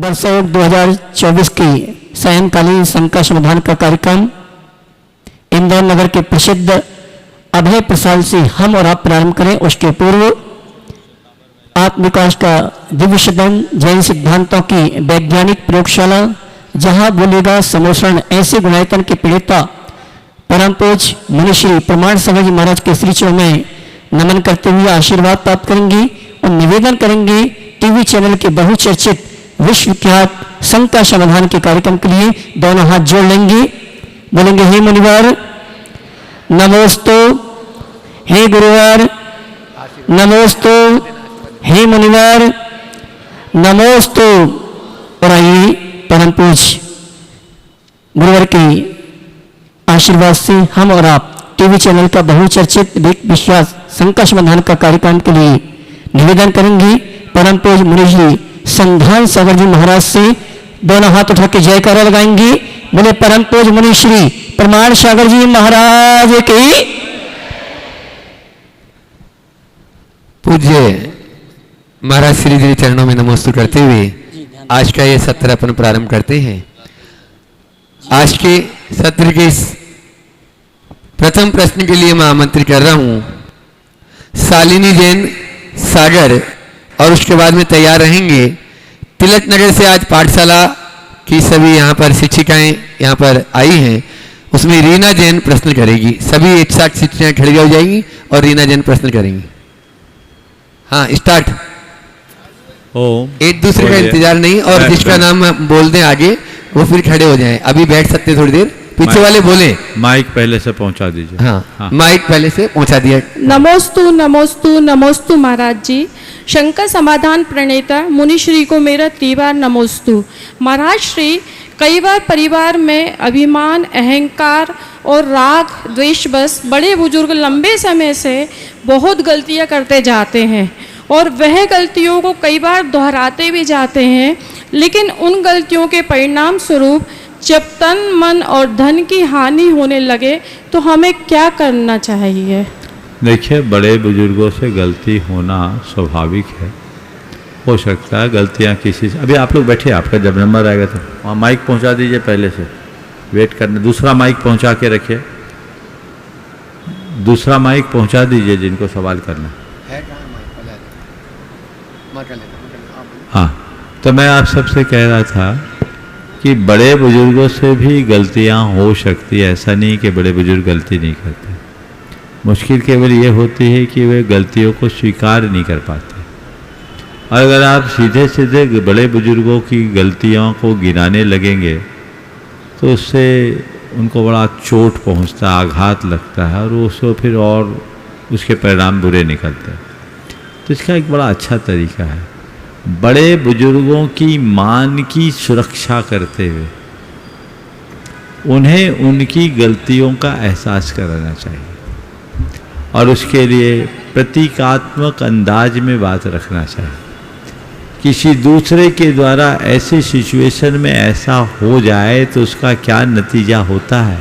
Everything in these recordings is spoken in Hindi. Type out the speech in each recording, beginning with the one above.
वर्षों 2024 की सायंकालीन शंका समाधान का कार्यक्रम इंदौर नगर के प्रसिद्ध अभय प्रसाद से हम और आप प्रारंभ करें। उसके पूर्व आत्मविकास का दिव्य सदन जैन सिद्धांतों की वैज्ञानिक प्रयोगशाला, जहां बोलेगा समोषण ऐसे गुणायतन के पीड़िता परम पूज्य मुनिश्री प्रमाण सागर जी महाराज के श्री चरणों में नमन करते हुए आशीर्वाद प्राप्त करेंगे और निवेदन करेंगे टीवी चैनल के बहुचर्चित विश्वविख्यात शंका समाधान के कार्यक्रम के लिए दोनों हाथ जोड़ लेंगे। बोलेंगे हे मुनिवर नमोस्तु, हे गुरुवर नमोस्तु, हे मुनिवर नमोस्तु। और आइए परम पूज्य गुरुवर के आशीर्वाद से हम और आप टीवी चैनल का बहुचर्चित विश्वास शंका समाधान का कार्यक्रम के लिए निवेदन करेंगे परम पूज्य मुनिश्री संधान सागर जी महाराज से। दोनों हाथ उठा के जयकारा लगाएंगे। बोले परम पूज्य मुनिश्री प्रमाण सागर जी महाराज की। पूज्य महाराज श्री जी चरणों में नमोस्तु करते हुए आज का ये सत्र अपन प्रारंभ करते हैं। आज के सत्र के प्रथम प्रश्न के लिए मैं आमंत्रित कर रहा हूं शालिनी जैन सागर, और उसके बाद में तैयार रहेंगे तिलक नगर से। आज पाठशाला की सभी यहाँ पर शिक्षिकाएं यहाँ पर आई हैं, उसमें रीना जैन प्रश्न करेगी। सभी एक साथ शिक्षिकाएं खड़ी हो जाएंगी और रीना जैन प्रश्न करेंगी। हाँ स्टार्ट। एक दूसरे का इंतजार नहीं, और जिसका नाम बोल दें आगे वो फिर खड़े हो जाएं। अभी बैठ सकते थोड़ी देर, पीछे वाले बोले। माइक पहले से पहुंचा दीजिए। हाँ, माइक पहले से पहुंचा दिया। नमोस्तु नमोस्तु नमोस्तु महाराज जी। शंकर समाधान प्रणेता मुनिश्री को मेरा त्रिवार नमोस्तु। महाराज श्री कई बार परिवार में अभिमान, अहंकार और राग द्वेष बस बड़े बुजुर्ग लंबे समय से बहुत गलतियां करते जाते हैं और वह गलतियों को कई बार दोहराते भी जाते हैं, लेकिन उन गलतियों के परिणाम स्वरूप जब तन मन और धन की हानि होने लगे तो हमें क्या करना चाहिए? देखिए, बड़े बुजुर्गों से गलती होना स्वाभाविक है। हो सकता है गलतियां किसी से। अभी आप लोग बैठे, आपका जब नंबर आएगा तो वहाँ माइक पहुँचा दीजिए, पहले से वेट करने। दूसरा माइक पहुँचा के रखिए, दूसरा माइक पहुँचा दीजिए जिनको सवाल करना है। हाँ, तो मैं आप सबसे कह रहा था कि बड़े बुजुर्गों से भी गलतियां हो सकती है। ऐसा नहीं कि बड़े बुजुर्ग गलती नहीं करते। मुश्किल केवल ये होती है कि वे गलतियों को स्वीकार नहीं कर पाते। और अगर आप सीधे सीधे बड़े बुजुर्गों की गलतियों को गिनाने लगेंगे तो उससे उनको बड़ा चोट पहुंचता है, आघात लगता है, और उसको फिर और उसके परिणाम बुरे निकलते हैं। तो इसका एक बड़ा अच्छा तरीका है, बड़े बुजुर्गों की मान की सुरक्षा करते हुए उन्हें उनकी गलतियों का एहसास कराना चाहिए, और उसके लिए प्रतीकात्मक अंदाज में बात रखना चाहिए। किसी दूसरे के द्वारा ऐसे सिचुएशन में ऐसा हो जाए तो उसका क्या नतीजा होता है,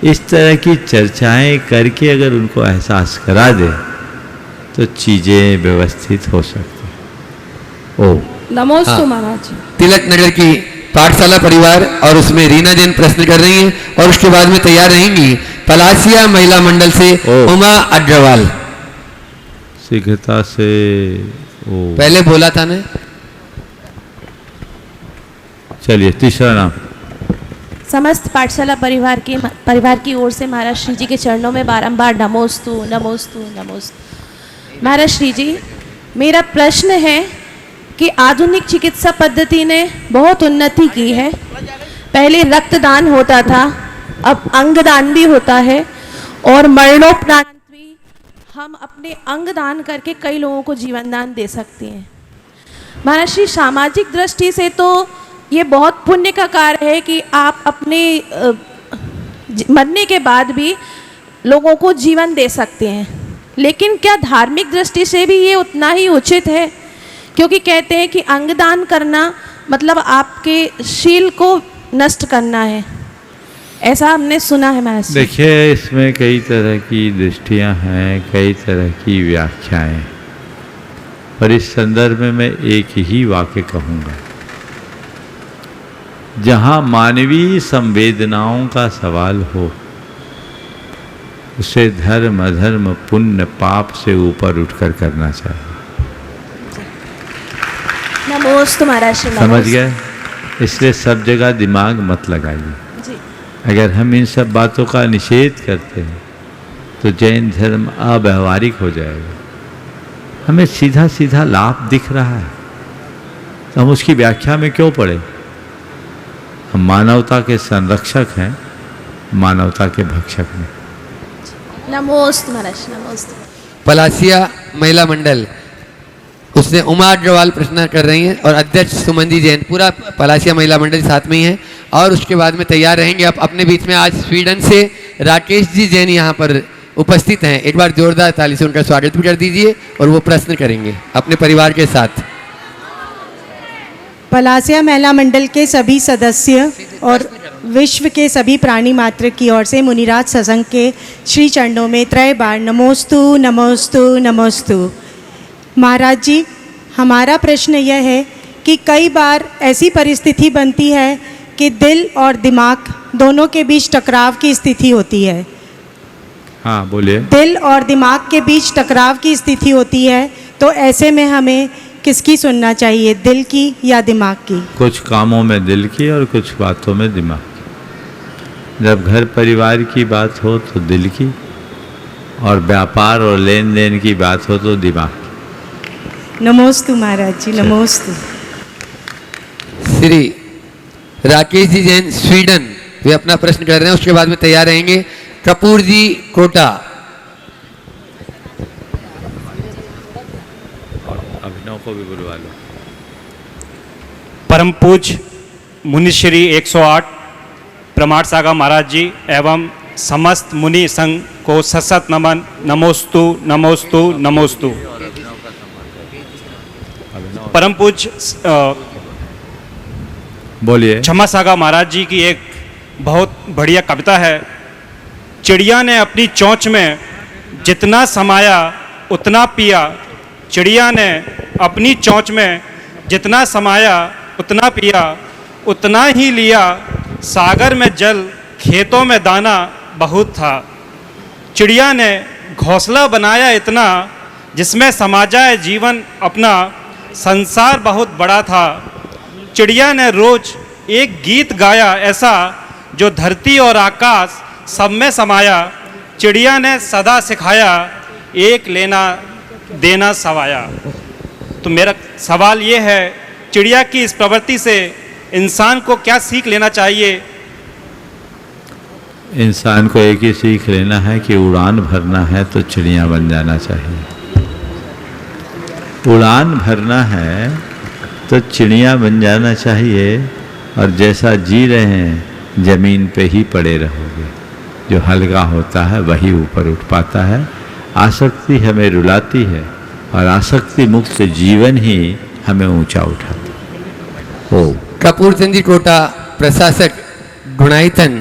इस तरह की चर्चाएं करके अगर उनको एहसास करा दे तो चीज़ें व्यवस्थित हो सकती। नमोस्तु महाराज। तिलक नगर की पाठशाला परिवार, और उसमें रीना जैन प्रश्न कर रही हैं, और उसके बाद में तैयार रहेंगी पलासिया महिला मंडल से उमा अग्रवाल। शीघ्रता से पहले बोला था ना। चलिए तीसरा नाम। समस्त पाठशाला परिवार की ओर से महाराज श्री जी के चरणों में बारंबार नमोस्तु नमोस्तु नमोस्तु। महाराज श्री जी, मेरा प्रश्न है कि आधुनिक चिकित्सा पद्धति ने बहुत उन्नति की है। पहले रक्तदान होता था, अब अंगदान भी होता है, और मरणोपरांत भी हम अपने अंगदान करके कई लोगों को जीवन दान दे सकते हैं। महाराज श्री, सामाजिक दृष्टि से तो ये बहुत पुण्य का कार्य है कि आप अपने मरने के बाद भी लोगों को जीवन दे सकते हैं, लेकिन क्या धार्मिक दृष्टि से भी ये उतना ही उचित है? क्योंकि कहते हैं कि अंगदान करना मतलब आपके शील को नष्ट करना है, ऐसा हमने सुना है महाराज। देखिए, इसमें कई तरह की दृष्टियां हैं, कई तरह की व्याख्याएं, पर इस संदर्भ में मैं एक ही वाक्य कहूँगा जहाँ मानवीय संवेदनाओं का सवाल हो, उसे धर्म अधर्म पुण्य पाप से ऊपर उठकर करना चाहिए। नमोस्तु महाराज श्री। समझ गए? इसलिए सब जगह दिमाग मत लगाइए। जी। अगर हम इन सब बातों का निषेध करते हैं तो जैन धर्म अव्यावहारिक हो जाएगा। हमें सीधा सीधा लाभ दिख रहा है तो हम उसकी व्याख्या में क्यों पड़े? हम मानवता के संरक्षक हैं, मानवता के भक्षक नहीं। नमोस्तु महाराज, नमोस्तु। पलासिया महिला मंडल, उसने उमा अग्रवाल प्रश्न कर रही हैं और अध्यक्ष सुमन जी जैन, पूरा पलासिया महिला मंडल साथ में ही है। और उसके बाद में तैयार रहेंगे आप अपने बीच में। आज स्वीडन से राकेश जी जैन यहाँ पर उपस्थित हैं। एक बार जोरदार ताली से उनका स्वागत भी कर दीजिए और वो प्रश्न करेंगे अपने परिवार के साथ। पलासिया महिला मंडल के सभी सदस्य और विश्व के सभी प्राणी मात्र की ओर से मुनिराज सत्संग के श्री चरणों में त्रय बार नमोस्तु नमोस्तु नमोस्तु। महाराज जी, हमारा प्रश्न यह है कि कई बार ऐसी परिस्थिति बनती है कि दिल और दिमाग दोनों के बीच टकराव की स्थिति होती है। हाँ बोलिए। दिल और दिमाग के बीच टकराव की स्थिति होती है, तो ऐसे में हमें किसकी सुनना चाहिए, दिल की या दिमाग की? कुछ कामों में दिल की और कुछ बातों में दिमाग की। जब घर परिवार की बात हो तो दिल की, और व्यापार और लेन देन की बात हो तो दिमाग की। नमोस्तु महाराज जी, नमोस्तु। श्री राकेश जी जैन स्वीडन, वे अपना प्रश्न कर रहे हैं। उसके बाद में तैयार रहेंगे कपूर जी कोटा। अभिनव को भी बुलवा लो। परम पूज मुनिश्री 108 प्रमाण सागा महाराज जी एवं समस्त मुनि संघ को सशत नमन। नमोस्तु नमोस्तु नमोस्तु। परम पूज बोलिए। क्षमा सागा महाराज जी की एक बहुत बढ़िया कविता है। चिड़िया ने अपनी चोंच में जितना समाया उतना पिया, चिड़िया ने अपनी चोंच में जितना समाया उतना पिया, उतना ही लिया, सागर में जल खेतों में दाना बहुत था। चिड़िया ने घोंसला बनाया इतना जिसमें समा जाए जीवन अपना, संसार बहुत बड़ा था। चिड़िया ने रोज एक गीत गाया ऐसा जो धरती और आकाश सब में समाया। चिड़िया ने सदा सिखाया एक लेना देना सवाया। तो मेरा सवाल ये है, चिड़िया की इस प्रवृत्ति से इंसान को क्या सीख लेना चाहिए? इंसान को एक ही सीख लेना है कि उड़ान भरना है तो चिड़िया बन जाना चाहिए। उड़ान भरना है तो चिड़िया बन जाना चाहिए, और जैसा जी रहे हैं जमीन पे ही पड़े रहोगे। जो हल्का होता है वही ऊपर उठ पाता है। आसक्ति हमें रुलाती है और आसक्ति मुक्त जीवन ही हमें ऊंचा उठाता है। कपूर चंद जी कोटा प्रशासक गुणायतन,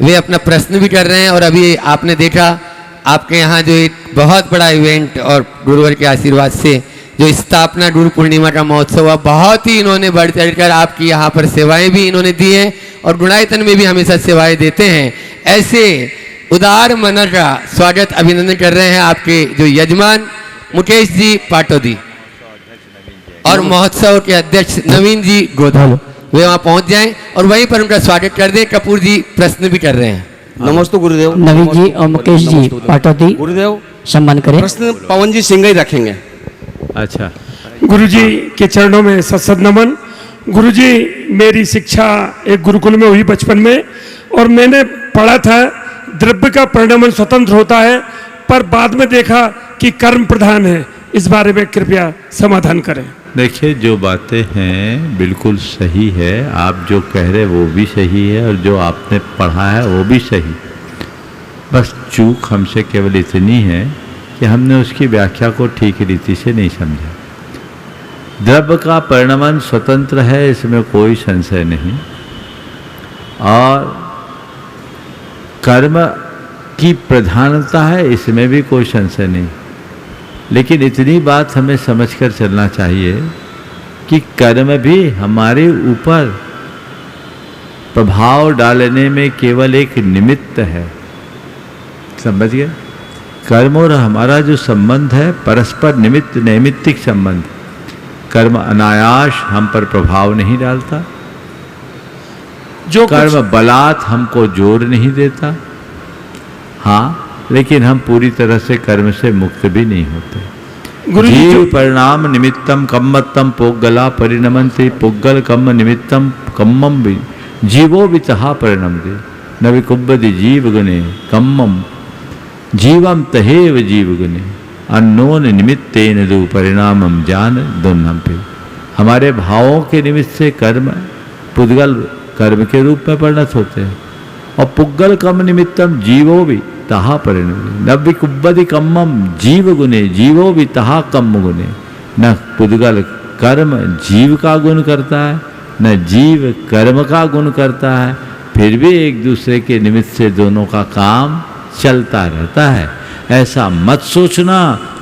वे अपना प्रश्न भी कर रहे हैं। और अभी आपने देखा आपके यहाँ जो एक बहुत बड़ा इवेंट और गुरुवर के आशीर्वाद से जो स्थापना गुरु पूर्णिमा का महोत्सव हुआ, बहुत ही इन्होंने बढ़ चढ़कर आपकी यहाँ पर सेवाएं भी इन्होंने दी हैं और गुणायतन में भी हमेशा सेवाएं देते हैं। ऐसे उदार मन का स्वागत अभिनंदन कर रहे हैं आपके जो यजमान मुकेश जी पाटोदी और महोत्सव के अध्यक्ष नवीन जी गोधल, वे वहाँ पहुँच जाएं और वहीं पर उनका स्वागत कर दें। कपूर जी प्रश्न भी कर रहे हैं। नमस्ते गुरुदेव। नवीन जी और मुकेश जी पाटोदी गुरुदेव सम्मान करें। प्रश्न पवन जी सिंह ही रखेंगे। अच्छा, गुरुजी के चरणों में सत्सद नमन। गुरुजी, मेरी शिक्षा एक गुरुकुल में हुई बचपन में, और मैंने पढ़ा था द्रव्य का परिणमन स्वतंत्र होता है, पर बाद में देखा कि कर्म प्रधान है। इस बारे में कृपया समाधान करें। देखिए, जो बातें हैं बिल्कुल सही है। आप जो कह रहे वो भी सही है और जो आपने पढ़ा है वो भी सही। बस चूक हमसे केवल इतनी है कि हमने उसकी व्याख्या को ठीक रीति से नहीं समझा। द्रव्य का परिणमन स्वतंत्र है, इसमें कोई संशय नहीं, और कर्म की प्रधानता है, इसमें भी कोई संशय नहीं। लेकिन इतनी बात हमें समझकर चलना चाहिए कि कर्म भी हमारे ऊपर प्रभाव डालने में केवल एक निमित्त है। समझ गए? कर्म और हमारा जो संबंध है परस्पर निमित्त नैमित्तिक संबंध। कर्म अनायास हम पर प्रभाव नहीं डालता, जो कर्म बलात् हमको जोड़ नहीं देता। हाँ, लेकिन हम पूरी तरह से कर्म से मुक्त भी नहीं होते। गुरुजी जीव परिणाम निमित्तम कम्मत्तम पोगला परिणमन्ति पुग्गल कम्म निमित्तम कम्मम भी जीवो वितहा परिणमते न विकुब्बति जीव गुणे कम्मम जीवम तहेव जीव गुणे अन्नोन निमित्तेन दु परिणामम जान दुन्नम पे। हमारे भावों के निमित्त से कर्म पुद्गल कर्म के रूप में परिणत होते हैं, और पुग्गल कम निमित्तम जीवो भी तहा परिणम न विकुब्बति कम्मम जीव गुणे जीवो भी तहा कम्म गुणे। न पुद्गल कर्म जीव का गुण करता है, न जीव कर्म का गुण करता है, फिर भी एक दूसरे के निमित्त से दोनों का काम चलता रहता है। ऐसा मत सोचना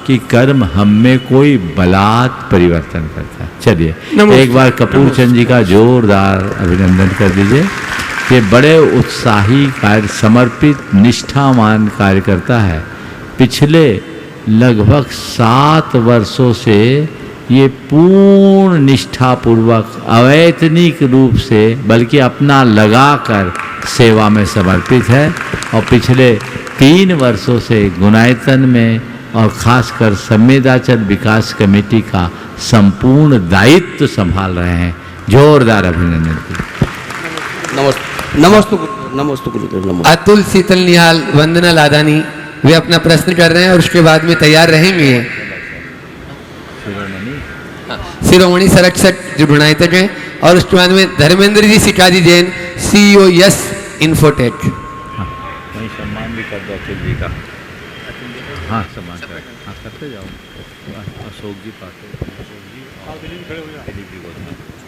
कि कर्म हम में कोई बलात् परिवर्तन करता है। चलिए एक बार कपूर चंद जी का जोरदार अभिनंदन कर दीजिए। ये बड़े उत्साही कार्य, समर्पित निष्ठावान कार्य करता है। पिछले लगभग 7 वर्षों से ये पूर्ण निष्ठापूर्वक अवैतनिक रूप से बल्कि अपना लगाकर सेवा में समर्पित है, और पिछले 3 वर्षों से गुणायतन में और खासकर संवेदाचल विकास कमेटी का संपूर्ण दायित्व संभाल रहे हैं। जोरदार अभिनंदन कीजिए। नमस्ते गुरुदेव। नमस्ते। अतुल शीतल निहाल वंदना लादानी वे अपना प्रश्न कर रहे हैं और उसके बाद में तैयार रहेंगे शिरोमणि संरक्षक जो गुणायतक हैं, और उसके बाद में Dharmendra ji सिकाजी Jain CEO yes infotech. वही सम्मान भी कर दो अतुल जी का। हाँ, सम्मान करते जाओ। अशोक जी पाते,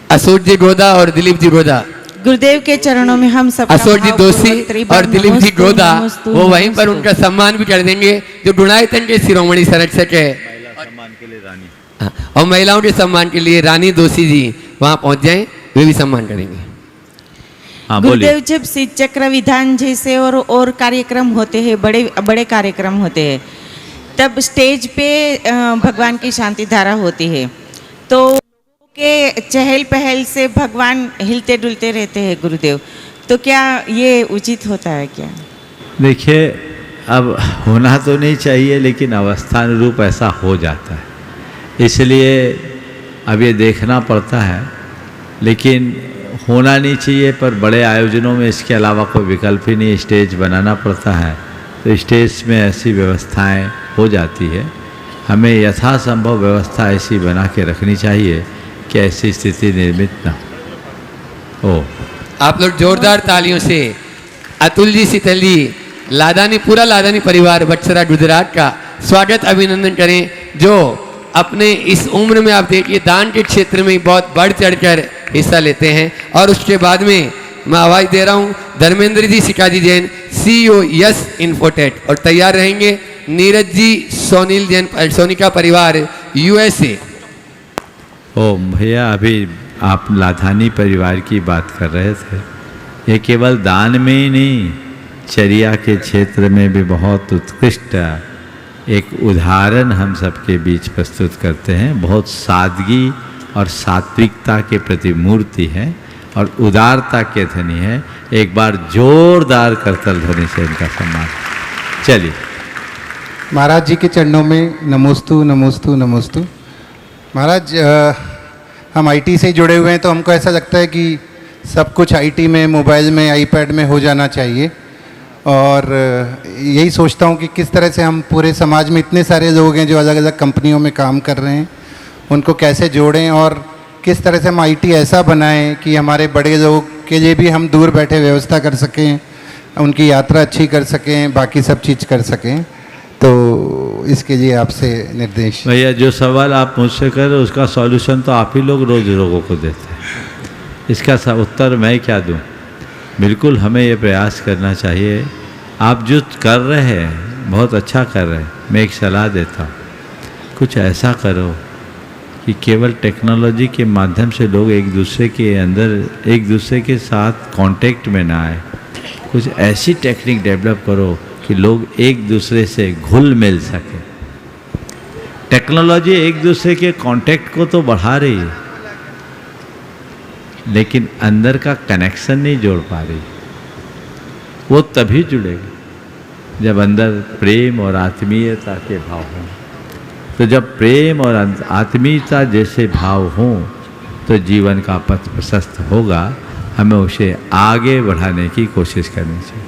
अशोक जी गोदा और दिलीप जी गोदा। गुरुदेव के चरणों में हम सब अशोक जी दोषी और दिलीप जी गोदा वो वहीं पर उनका सम्मान भी कर देंगे, जो गुणायतन के शिरोमणि संरक्षक है। सम्मान के लिए रानी, और महिलाओं के सम्मान के लिए रानी दोषी जी वहां पहुंच जाएं, वे भी सम्मान करेंगे। हाँ गुरुदेव, बोलिए। जब शिव चक्र विधान जैसे और कार्यक्रम होते हैं, बड़े बड़े कार्यक्रम होते हैं, तब स्टेज पे भगवान की शांति धारा होती है, तो के चहल पहल से भगवान हिलते डुलते रहते हैं गुरुदेव, तो क्या ये उचित होता है क्या? देखिए, अब होना तो नहीं चाहिए, लेकिन अवस्थानुरूप ऐसा हो जाता है, इसलिए अब ये देखना पड़ता है। लेकिन होना नहीं चाहिए, पर बड़े आयोजनों में इसके अलावा कोई विकल्प ही नहीं, स्टेज बनाना पड़ता है, तो स्टेज में ऐसी व्यवस्थाएं हो जाती है। हमें यथासंभव व्यवस्था ऐसी बना के रखनी चाहिए कि ऐसी स्थिति निर्मित न हो। आप लोग जोरदार तालियों से अतुल जी, शीतल जी, लादानी, पूरा लादानी परिवार बक्सरा गुजरात का स्वागत अभिनंदन करें, जो अपने इस उम्र में आप देखिए दान के क्षेत्र में बहुत बढ़ चढ़कर हिस्सा लेते हैं। और उसके बाद में मैं आवाज़ दे रहा हूँ Dharmendra ji सिकाजी Jain CEO yes infotech, और तैयार रहेंगे नीरज जी सोनील जैन सोनिका परिवार USA। ओ भैया, अभी आप लाधानी परिवार की बात कर रहे थे। ये केवल दान में ही नहीं, चर्या के क्षेत्र में भी बहुत उत्कृष्ट एक उदाहरण हम सबके बीच प्रस्तुत करते हैं। बहुत सादगी और सात्विकता के प्रतिमूर्ति है और उदारता के धनी है। एक बार जोरदार करतल ध्वनि से इनका सम्मान। चलिए। महाराज जी के चरणों में नमोस्तु नमोस्तु नमोस्तु। महाराज, हम IT से जुड़े हुए हैं, तो हमको ऐसा लगता है कि सब कुछ IT में, मोबाइल में, iPad में हो जाना चाहिए, और यही सोचता हूँ कि किस तरह से हम पूरे समाज में इतने सारे लोग हैं जो अलग अलग कंपनियों में काम कर रहे हैं, उनको कैसे जोड़ें, और किस तरह से हम IT ऐसा बनाएं कि हमारे बड़े लोग के लिए भी हम दूर बैठे व्यवस्था कर सकें, उनकी यात्रा अच्छी कर सकें, बाकी सब चीज़ कर सकें। तो इसके लिए आपसे निर्देश। भैया, जो सवाल आप मुझसे कर रहे हो उसका सॉल्यूशन तो आप ही लोग रोज लोगों को देते हैं, इसका उत्तर मैं क्या दूं? बिल्कुल हमें ये प्रयास करना चाहिए। आप जो कर रहे हैं बहुत अच्छा कर रहे हैं, मैं एक सलाह देता हूँ, कुछ ऐसा करो कि केवल टेक्नोलॉजी के माध्यम से लोग एक दूसरे के अंदर एक दूसरे के साथ कांटेक्ट में ना आए। कुछ ऐसी टेक्निक डेवलप करो कि लोग एक दूसरे से घुल मिल सके। टेक्नोलॉजी एक दूसरे के कांटेक्ट को तो बढ़ा रही है, लेकिन अंदर का कनेक्शन नहीं जोड़ पा रही। वो तभी जुड़ेगा जब अंदर प्रेम और आत्मीयता के भाव हों। तो जब प्रेम और आत्मीयता जैसे भाव हों तो जीवन का पथ प्रशस्त होगा। हमें उसे आगे बढ़ाने की कोशिश करनी चाहिए।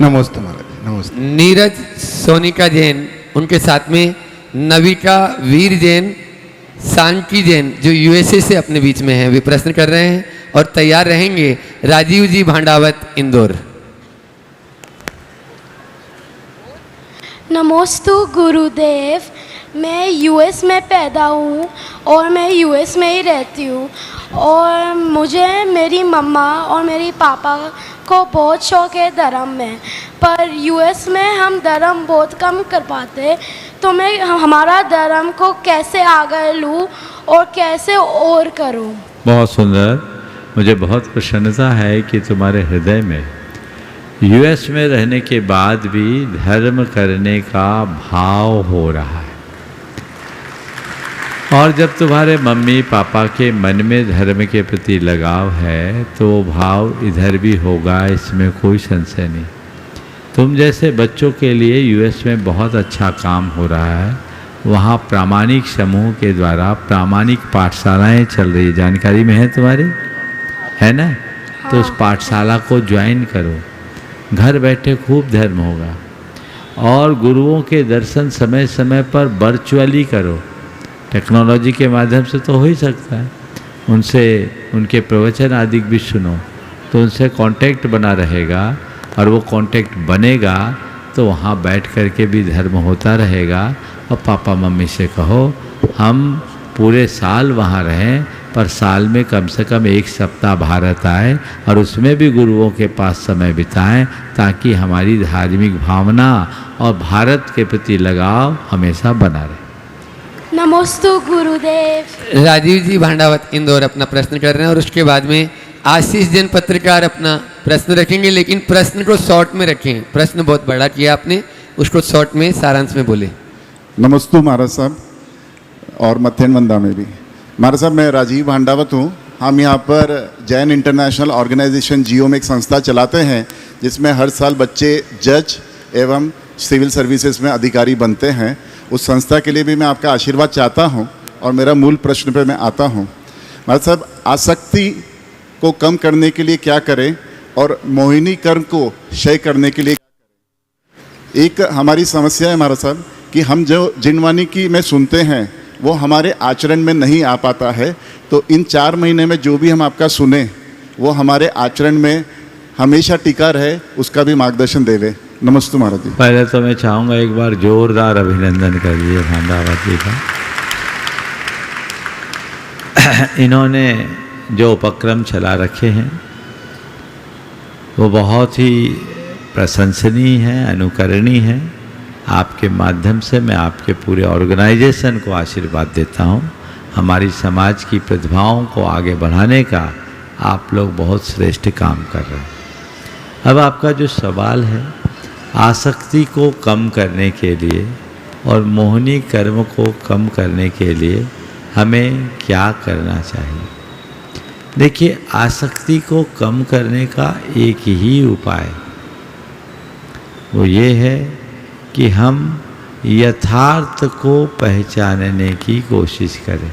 नमस्ते महाराज, नमस्ते। नीरज सोनिका जैन, उनके साथ में नविका वीर जैन, सांकी जैन जो यूएसए से अपने बीच में हैं, वे प्रश्न कर रहे हैं और तैयार रहेंगे राजीव जी भांडावत, इंदौर। नमोस्तु गुरुदेव। मैं यूएस में पैदा हूँ और मैं यूएस में ही रहती हूँ और मुझे मेरी मम्मा और मेरी पापा को बहुत शौक़ है धर्म में, पर यूएस में हम धर्म बहुत कम कर पाते। तो मैं हमारा धर्म को कैसे आगे लूँ और कैसे और करूँ? बहुत सुंदर। मुझे बहुत प्रसन्नता है कि तुम्हारे हृदय में यूएस में रहने के बाद भी धर्म करने का भाव हो रहा है। और जब तुम्हारे मम्मी पापा के मन में धर्म के प्रति लगाव है तो वो भाव इधर भी होगा, इसमें कोई संशय नहीं। तुम जैसे बच्चों के लिए यूएस में बहुत अच्छा काम हो रहा है। वहाँ प्रामाणिक समूह के द्वारा प्रामाणिक पाठशालाएं चल रही, जानकारी में है तुम्हारी, है ना? तो उस पाठशाला को ज्वाइन करो। घर बैठे खूब धर्म होगा। और गुरुओं के दर्शन समय समय पर वर्चुअली करो। टेक्नोलॉजी के माध्यम से तो हो ही सकता है, उनसे उनके प्रवचन आदि भी सुनो तो उनसे कांटेक्ट बना रहेगा। और वो कांटेक्ट बनेगा तो वहाँ बैठ कर के भी धर्म होता रहेगा। और पापा मम्मी से कहो हम पूरे साल वहाँ रहें, पर साल में कम से कम एक सप्ताह भारत आए और उसमें भी गुरुओं के पास समय बिताएं, ताकि हमारी धार्मिक भावना और भारत के प्रति लगाव हमेशा बना रहे। नमोस्तु गुरुदेव। राजीव जी भांडावत, इंदौर अपना प्रश्न कर रहे हैं और उसके बाद में आशीष जैन पत्रकार अपना प्रश्न रखेंगे, लेकिन प्रश्न को शॉर्ट में रखें। प्रश्न बहुत बड़ा किया आपने, उसको शॉर्ट में सारांश में बोले। नमस्तु महाराज साहब और मथेन वंदा में भी। महाराज साहब मैं राजीव भांडावत हूँ। हम यहाँ पर जैन इंटरनेशनल ऑर्गेनाइजेशन जियो में एक संस्था चलाते हैं जिसमें हर साल बच्चे जज एवं सिविल सर्विसेज में अधिकारी बनते हैं। उस संस्था के लिए भी मैं आपका आशीर्वाद चाहता हूँ और मेरा मूल प्रश्न पे मैं आता हूँ। महाराज साहब, आसक्ति को कम करने के लिए क्या करें और मोहिनी कर्म को क्षय करने के लिए क्या करें? एक हमारी समस्या है महाराज साहब कि हम जो जिनवानी की में सुनते हैं वो हमारे आचरण में नहीं आ पाता है। तो इन 4 महीने में जो भी हम आपका सुने वो हमारे आचरण में हमेशा टिका रहे, उसका भी मार्गदर्शन देवे। नमस्ते महाराज जी। पहले तो मैं चाहूँगा एक बार जोरदार अभिनंदन करिए भांडावत जी का। इन्होंने जो उपक्रम चला रखे हैं वो बहुत ही प्रशंसनीय है, अनुकरणीय है। आपके माध्यम से मैं आपके पूरे ऑर्गेनाइजेशन को आशीर्वाद देता हूँ। हमारी समाज की प्रतिभाओं को आगे बढ़ाने का आप लोग बहुत श्रेष्ठ काम कर रहे हैं। अब आपका जो सवाल है, आसक्ति को कम करने के लिए और मोहिनी कर्म को कम करने के लिए हमें क्या करना चाहिए? देखिए, आसक्ति को कम करने का एक ही उपाय, वो ये है कि हम यथार्थ को पहचानने की कोशिश करें।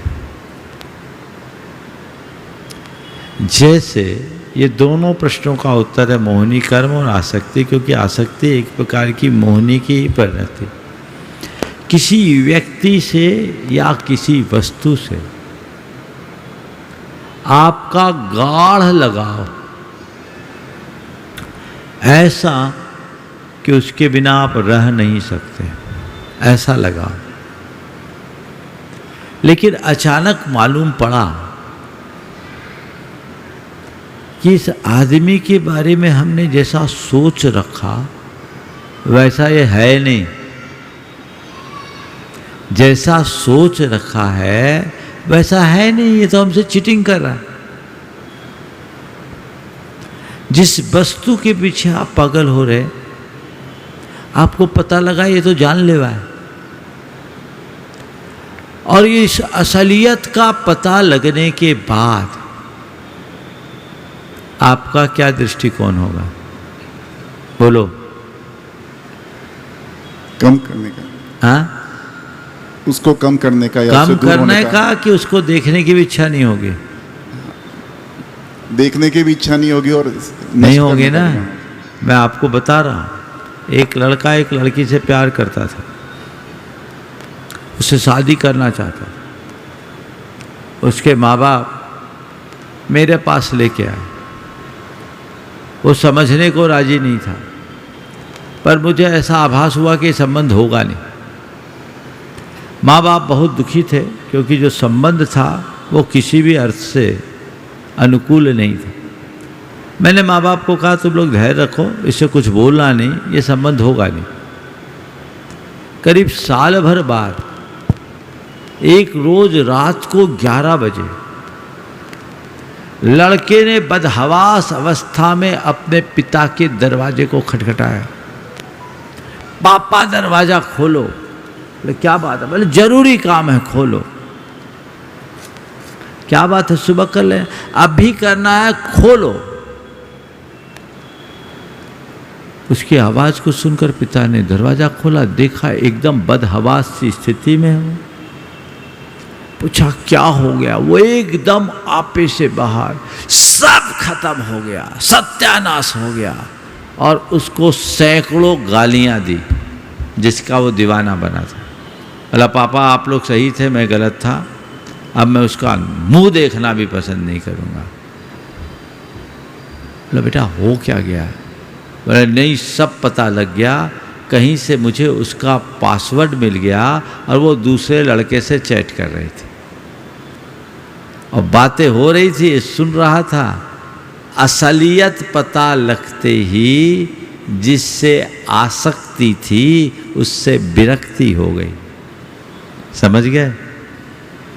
जैसे ये दोनों प्रश्नों का उत्तर है, मोहिनी कर्म और आसक्ति, क्योंकि आसक्ति एक प्रकार की मोहिनी की ही परिणति। किसी व्यक्ति से या किसी वस्तु से आपका गाढ़ लगाव ऐसा कि उसके बिना आप रह नहीं सकते, ऐसा लगाव। लेकिन अचानक मालूम पड़ा कि इस आदमी के बारे में हमने जैसा सोच रखा वैसा ये है नहीं। जैसा सोच रखा है वैसा है नहीं, ये तो हमसे चीटिंग कर रहा है। जिस वस्तु के पीछे आप पागल हो रहे, आपको पता लगा ये तो जानलेवा है, और इस असलियत का पता लगने के बाद आपका क्या दृष्टिकोण होगा? बोलो। कम करने का। हाँ, उसको कम करने का या कम उससे दूर करने होने का कि उसको देखने की भी इच्छा नहीं होगी? देखने की भी इच्छा नहीं होगी और नहीं होगी ना। मैं आपको बता रहा हूं, एक लड़का एक लड़की से प्यार करता था, उससे शादी करना चाहता था। उसके माँ बाप मेरे पास लेके आए, वो समझने को राजी नहीं था, पर मुझे ऐसा आभास हुआ कि संबंध होगा नहीं। माँ बाप बहुत दुखी थे, क्योंकि जो संबंध था वो किसी भी अर्थ से अनुकूल नहीं था। मैंने माँ बाप को कहा तुम लोग धैर्य रखो, इससे कुछ बोलना नहीं, ये संबंध होगा नहीं। करीब साल भर बाद एक रोज रात को 11 बजे लड़के ने बदहवास अवस्था में अपने पिता के दरवाजे को खटखटाया। पापा दरवाजा खोलो। बोले क्या बात है? बोले जरूरी काम है, खोलो। क्या बात है? सुबह कर ले, अभी करना है, खोलो। उसकी आवाज को सुनकर पिता ने दरवाजा खोला, देखा एकदम बदहवास सी स्थिति में हूं। पूछा क्या हो गया? वो एकदम आपे से बाहर, सब खत्म हो गया, सत्यानाश हो गया, और उसको सैकड़ों गालियां दी जिसका वो दीवाना बना था। बोला पापा आप लोग सही थे, मैं गलत था, अब मैं उसका मुंह देखना भी पसंद नहीं करूंगा। बोला बेटा हो क्या गया? बोला नहीं, सब पता लग गया, कहीं से मुझे उसका पासवर्ड मिल गया और वो दूसरे लड़के से चैट कर रही थी और बातें हो रही थी, सुन रहा था। असलियत पता लगते ही जिससे आसक्ति थी उससे विरक्ति हो गई। समझ गए?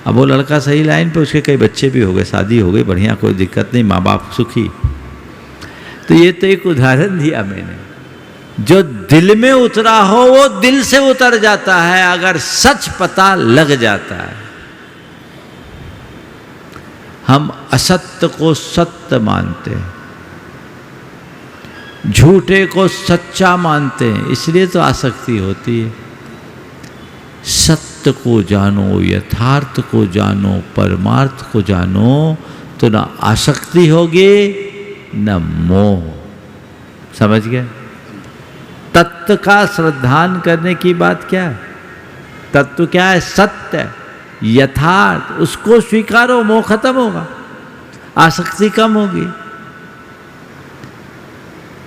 अब वो लड़का सही लाइन पे, उसके कई बच्चे भी हो गए, शादी हो गई, बढ़िया, कोई दिक्कत नहीं, माँ बाप सुखी। तो ये तो एक उदाहरण दिया मैंने। जो दिल में उतरा हो वो दिल से उतर जाता है, अगर सच पता लग जाता है। हम असत्य को सत्य मानते हैं, झूठे को सच्चा मानते हैं, इसलिए तो आसक्ति होती है। सत्य को जानो, यथार्थ को जानो, परमार्थ को जानो, तो ना आसक्ति होगी न मोह। समझ गए? तत्व का श्रद्धान करने की बात क्या है? तत्व क्या है? सत्य, यथार्थ, उसको स्वीकारो, मोह खत्म होगा, आसक्ति कम होगी।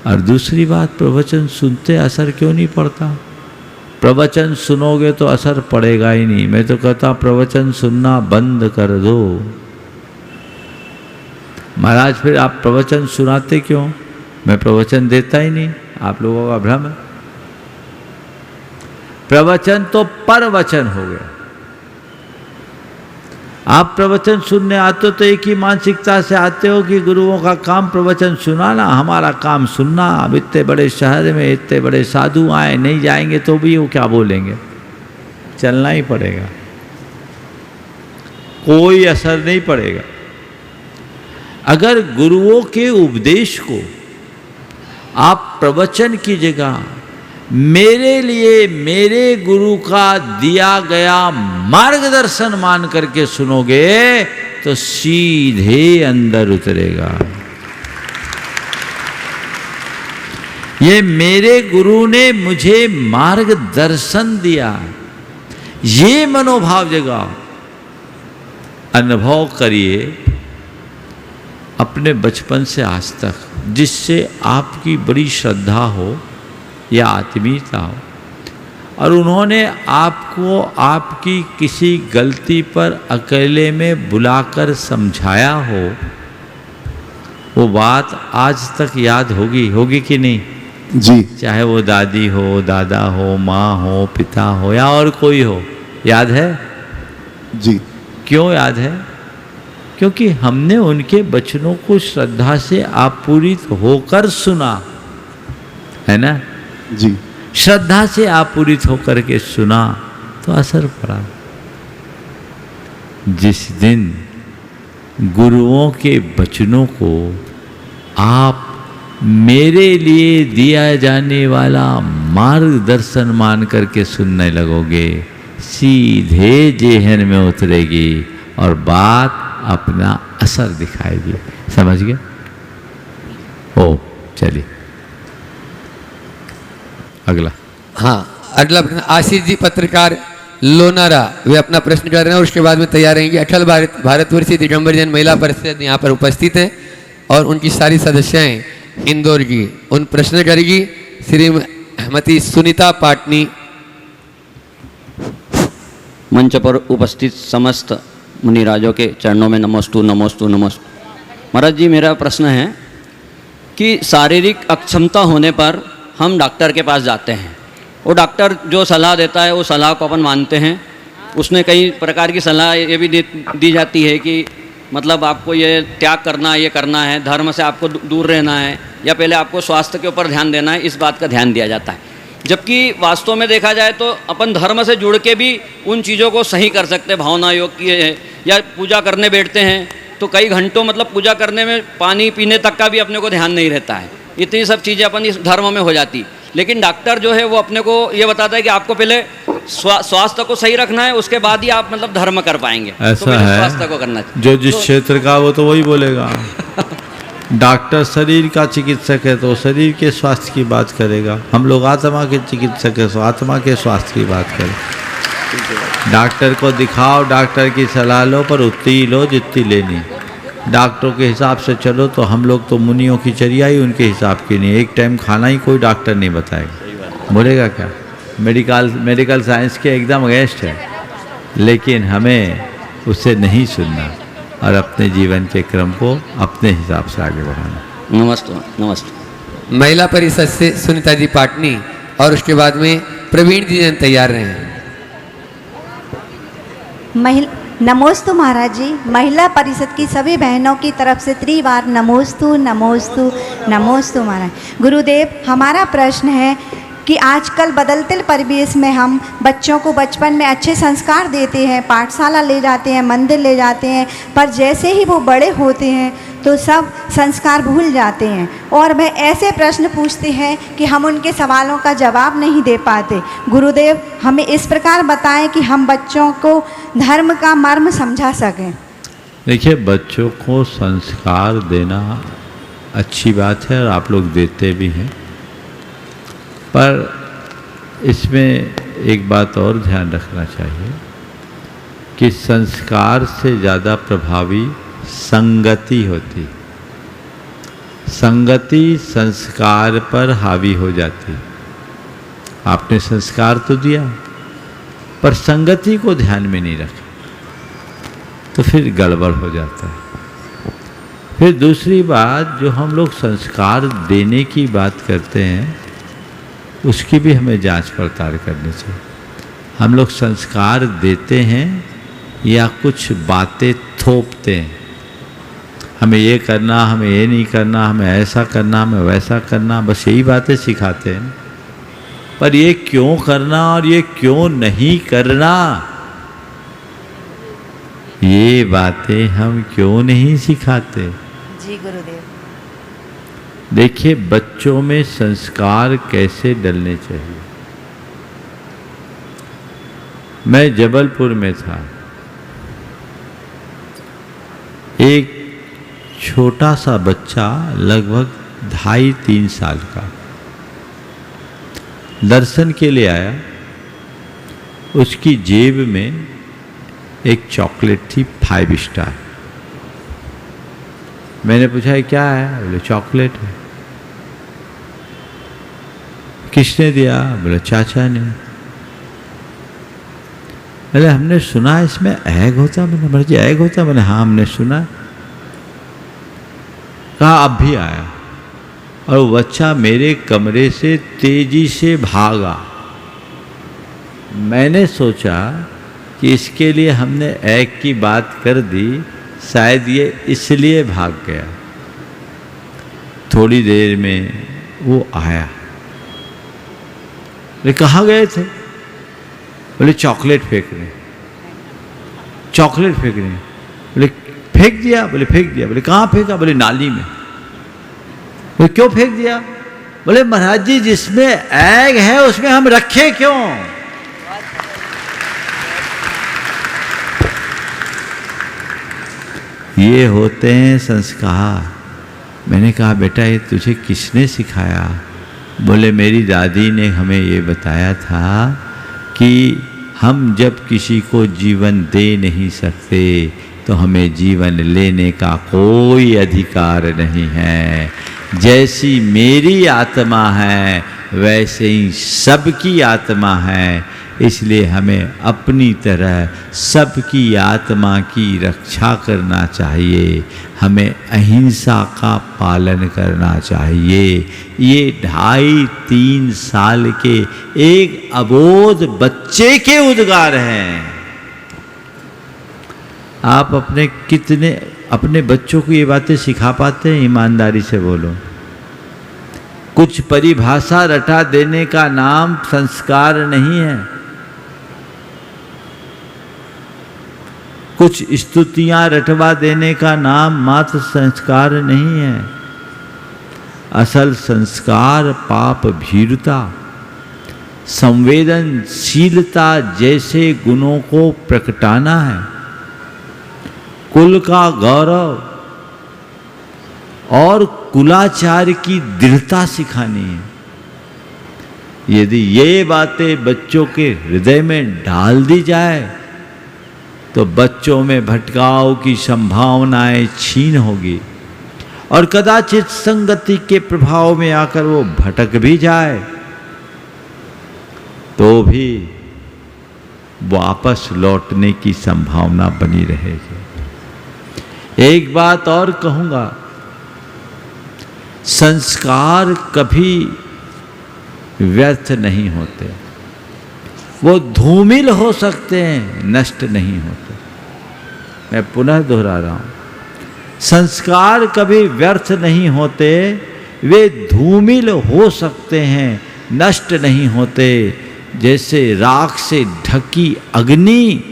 और दूसरी बात, प्रवचन सुनते असर क्यों नहीं पड़ता? प्रवचन सुनोगे तो असर पड़ेगा ही नहीं। मैं तो कहता प्रवचन सुनना बंद कर दो। महाराज फिर आप प्रवचन सुनाते क्यों? मैं प्रवचन देता ही नहीं, आप लोगों का भ्रम है। प्रवचन तो परवचन हो गया। आप प्रवचन सुनने आते हो तो एक ही मानसिकता से आते हो कि गुरुओं का काम प्रवचन सुनाना, हमारा काम सुनना। अब इतने बड़े शहर में इतने बड़े साधु आए, नहीं जाएंगे तो भी वो क्या बोलेंगे? चलना ही पड़ेगा, कोई असर नहीं पड़ेगा। अगर गुरुओं के उपदेश को आप प्रवचन की जगह मेरे लिए मेरे गुरु का दिया गया मार्गदर्शन मान करके सुनोगे तो सीधे अंदर उतरेगा। ये मेरे गुरु ने मुझे मार्गदर्शन दिया, ये मनोभाव जगाओ, अनुभव करिए अपने बचपन से आज तक, जिससे आपकी बड़ी श्रद्धा हो या आत्मीयता हो, और उन्होंने आपको आपकी किसी गलती पर अकेले में बुलाकर समझाया हो, वो बात आज तक याद होगी कि नहीं? जी। चाहे वो दादी हो, दादा हो, माँ हो, पिता हो या और कोई हो, याद है? जी। क्यों याद है? क्योंकि हमने उनके वचनों को श्रद्धा से आपूरित होकर सुना, है ना जी। श्रद्धा से आपूरित होकर के सुना तो असर पड़ा। जिस दिन गुरुओं के वचनों को आप मेरे लिए दिया जाने वाला मार्गदर्शन मान करके सुनने लगोगे, सीधे जेहन में उतरेगी और बात अपना असर दिखाएगी। समझ गए? ओ चलिए अगला। हाँ, अगला प्रश्न आशीष जी पत्रकार लोनारा, वे अपना प्रश्न कर रहे हैं और उसके बाद में तैयार रहेंगे। अखिल भारतवर्षीय दिगंबर जैन महिला परिषद यहाँ पर उपस्थित है और उनकी सारी सदस्याएं इंदौर की। उन प्रश्न करेगी श्रीमती सुनीता पाटनी। मंच पर उपस्थित समस्त मुनिराजों के चरणों में नमोस्तु नमोस्तु नमोस्तु। महाराज जी, मेरा प्रश्न है कि शारीरिक अक्षमता होने पर हम डॉक्टर के पास जाते हैं, वो डॉक्टर जो सलाह देता है वो सलाह को अपन मानते हैं। उसने कई प्रकार की सलाह ये भी दी जाती है कि मतलब आपको ये त्याग करना है, ये करना है, धर्म से आपको दूर रहना है, या पहले आपको स्वास्थ्य के ऊपर ध्यान देना है, इस बात का ध्यान दिया जाता है। जबकि वास्तव में देखा जाए तो अपन धर्म से जुड़ के भी उन चीज़ों को सही कर सकते हैं। भावना योग की है, या पूजा करने बैठते हैं तो कई घंटों मतलब पूजा करने में पानी पीने तक का भी अपने को ध्यान नहीं रहता है। इतनी सब चीज़ें अपन इस धर्म में हो जाती। लेकिन डॉक्टर जो है वो अपने को ये बताता है कि आपको पहले स्वास्थ्य को सही रखना है, उसके बाद ही आप मतलब धर्म कर पाएंगे। ऐसा तो पहले है, स्वास्थ्य को करना चाहिए। जो जिस क्षेत्र का वो तो वही बोलेगा। डॉक्टर शरीर का चिकित्सक है तो शरीर के स्वास्थ्य की बात करेगा, हम लोग आत्मा के चिकित्सक है तो आत्मा के स्वास्थ्य की बात करें। डॉक्टर को दिखाओ, डॉक्टर की सलाह लो, पर उतनी ही लो जितनी लेनी। डॉक्टरों के हिसाब से चलो तो हम लोग तो मुनियों की चर्या ही उनके हिसाब की नहीं। एक टाइम खाना ही कोई डॉक्टर नहीं बताएगा, बोलेगा क्या? मेडिकल साइंस के एकदम अगेंस्ट है, लेकिन हमें उससे नहीं सुनना और अपने जीवन के क्रम को अपने हिसाब से आगे बढ़ाना। नमस्ते नमस्ते। महिला परिषद से सुनीता जी पाटनी और उसके बाद में प्रवीण जी जैन तैयार रहे। नमोस्तु महाराज जी। महिला परिषद की सभी बहनों की तरफ से त्रिवार नमोस्तु नमोस्तु नमोस्तु महाराज। गुरुदेव, हमारा प्रश्न है कि आजकल बदलते परिवेश में हम बच्चों को बचपन में अच्छे संस्कार देते हैं, पाठशाला ले जाते हैं, मंदिर ले जाते हैं, पर जैसे ही वो बड़े होते हैं तो सब संस्कार भूल जाते हैं और वह ऐसे प्रश्न पूछते हैं कि हम उनके सवालों का जवाब नहीं दे पाते। गुरुदेव, हमें इस प्रकार बताएं कि हम बच्चों को धर्म का मर्म समझा सकें। देखिए, बच्चों को संस्कार देना अच्छी बात है और आप लोग देते भी हैं, पर इसमें एक बात और ध्यान रखना चाहिए कि संस्कार से ज़्यादा प्रभावी संगति होती। संगति संस्कार पर हावी हो जाती। आपने संस्कार तो दिया पर संगति को ध्यान में नहीं रखा तो फिर गड़बड़ हो जाता है। फिर दूसरी बात, जो हम लोग संस्कार देने की बात करते हैं उसकी भी हमें जांच पड़ताल करनी चाहिए। हम लोग संस्कार देते हैं या कुछ बातें थोपते हैं, हमें ये करना, हमें ये नहीं करना, हमें ऐसा करना, हमें वैसा करना, बस यही बातें सिखाते हैं। पर ये क्यों करना और ये क्यों नहीं करना, ये बातें हम क्यों नहीं सिखाते? जी गुरुदेव। देखिए, बच्चों में संस्कार कैसे डलने चाहिए। मैं जबलपुर में था, एक छोटा सा बच्चा लगभग 2.5-3 साल का दर्शन के लिए आया। उसकी जेब में एक चॉकलेट थी 5 स्टार। मैंने पूछा क्या है? बोले चॉकलेट है। किसने दिया? बोले चाचा ने। बोले हमने सुना इसमें एग होता। मैंने बोला जी एग होता? मैंने हाँ हमने सुना। कहा अब भी आया और वो बच्चा मेरे कमरे से तेजी से भागा। मैंने सोचा कि इसके लिए हमने एक की बात कर दी, शायद ये इसलिए भाग गया। थोड़ी देर में वो आया। बोले कहाँ गए थे? बोले चॉकलेट फेंकने। चॉकलेट फेंकने? बोले फेंक दिया? बोले फेंक दिया। बोले कहाँ फेंका? बोले नाली में। बोले क्यों फेंक दिया? बोले महाराज जी जिसमें एग है उसमें हम रखे क्यों? ये होते हैं संस्कार। मैंने कहा बेटा ये तुझे किसने सिखाया? बोले मेरी दादी ने हमें ये बताया था कि हम जब किसी को जीवन दे नहीं सकते तो हमें जीवन लेने का कोई अधिकार नहीं है। जैसी मेरी आत्मा है वैसे ही सबकी आत्मा है, इसलिए हमें अपनी तरह सबकी आत्मा की रक्षा करना चाहिए। हमें अहिंसा का पालन करना चाहिए। ये 2.5-3 साल के एक अबोध बच्चे के उद्गार हैं। आप अपने बच्चों को ये बातें सिखा पाते हैं? ईमानदारी से बोलो। कुछ परिभाषा रटा देने का नाम संस्कार नहीं है। कुछ स्तुतियां रटवा देने का नाम मात्र संस्कार नहीं है। असल संस्कार पाप भीरुता, संवेदनशीलता जैसे गुणों को प्रकटाना है। कुल का गौरव और कुलाचार की दृढ़ता सिखानी है। यदि ये बातें बच्चों के हृदय में डाल दी जाए तो बच्चों में भटकाव की संभावनाएं छीन होगी और कदाचित संगति के प्रभाव में आकर वो भटक भी जाए तो भी वापस लौटने की संभावना बनी रहेगी। एक बात और कहूंगा, संस्कार कभी व्यर्थ नहीं होते। वो धूमिल हो सकते हैं, नष्ट नहीं होते। मैं पुनः दोहरा रहा हूं, संस्कार कभी व्यर्थ नहीं होते। वे धूमिल हो सकते हैं, नष्ट नहीं होते। जैसे राख से ढकी अग्नि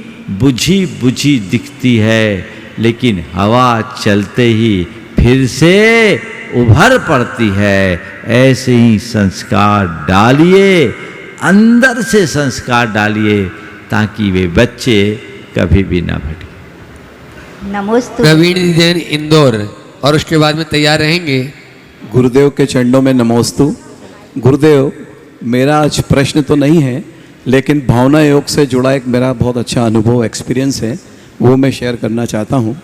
बुझी बुझी दिखती है, लेकिन हवा चलते ही फिर से उभर पड़ती है। ऐसे ही संस्कार डालिए, अंदर से संस्कार डालिए, ताकि वे बच्चे कभी भी ना भटके। नमोस्तु। प्रवीण जैन इंदौर, और उसके बाद में तैयार रहेंगे। गुरुदेव के चरणों में नमोस्तु। गुरुदेव, मेरा आज प्रश्न तो नहीं है, लेकिन भावना योग से जुड़ा एक मेरा बहुत अच्छा अनुभव एक्सपीरियंस है, वो मैं शेयर करना चाहता हूँ।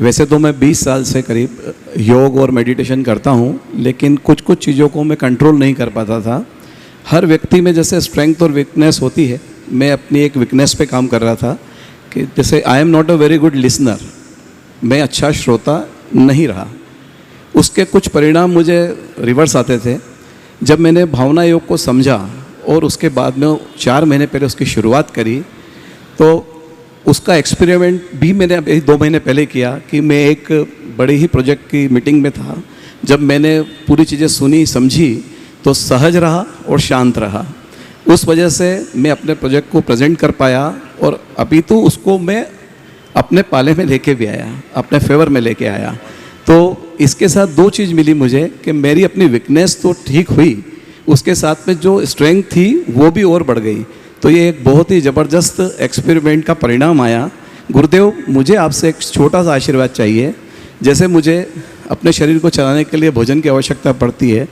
वैसे तो मैं 20 साल से करीब योग और मेडिटेशन करता हूँ, लेकिन कुछ कुछ चीज़ों को मैं कंट्रोल नहीं कर पाता था। हर व्यक्ति में जैसे स्ट्रेंथ और वीकनेस होती है, मैं अपनी एक वीकनेस पे काम कर रहा था कि जैसे I am not a very good listener, मैं अच्छा श्रोता नहीं रहा। उसके कुछ परिणाम मुझे रिवर्स आते थे। जब मैंने भावना योग को समझा और उसके बाद में 4 महीने पहले उसकी शुरुआत करी, तो उसका एक्सपेरिमेंट भी मैंने अभी 2 महीने पहले किया कि मैं एक बड़े ही प्रोजेक्ट की मीटिंग में था। जब मैंने पूरी चीज़ें सुनी समझी तो सहज रहा और शांत रहा। उस वजह से मैं अपने प्रोजेक्ट को प्रेजेंट कर पाया, और अभी तो उसको मैं अपने पाले में लेके भी आया, अपने फेवर में लेके आया। तो इसके साथ 2 चीज़ मिली मुझे कि मेरी अपनी वीकनेस तो ठीक हुई, उसके साथ में जो स्ट्रेंथ थी वो भी और बढ़ गई। तो ये एक बहुत ही ज़बरदस्त एक्सपेरिमेंट का परिणाम आया। गुरुदेव, मुझे आपसे एक छोटा सा आशीर्वाद चाहिए। जैसे मुझे अपने शरीर को चलाने के लिए भोजन की आवश्यकता पड़ती है,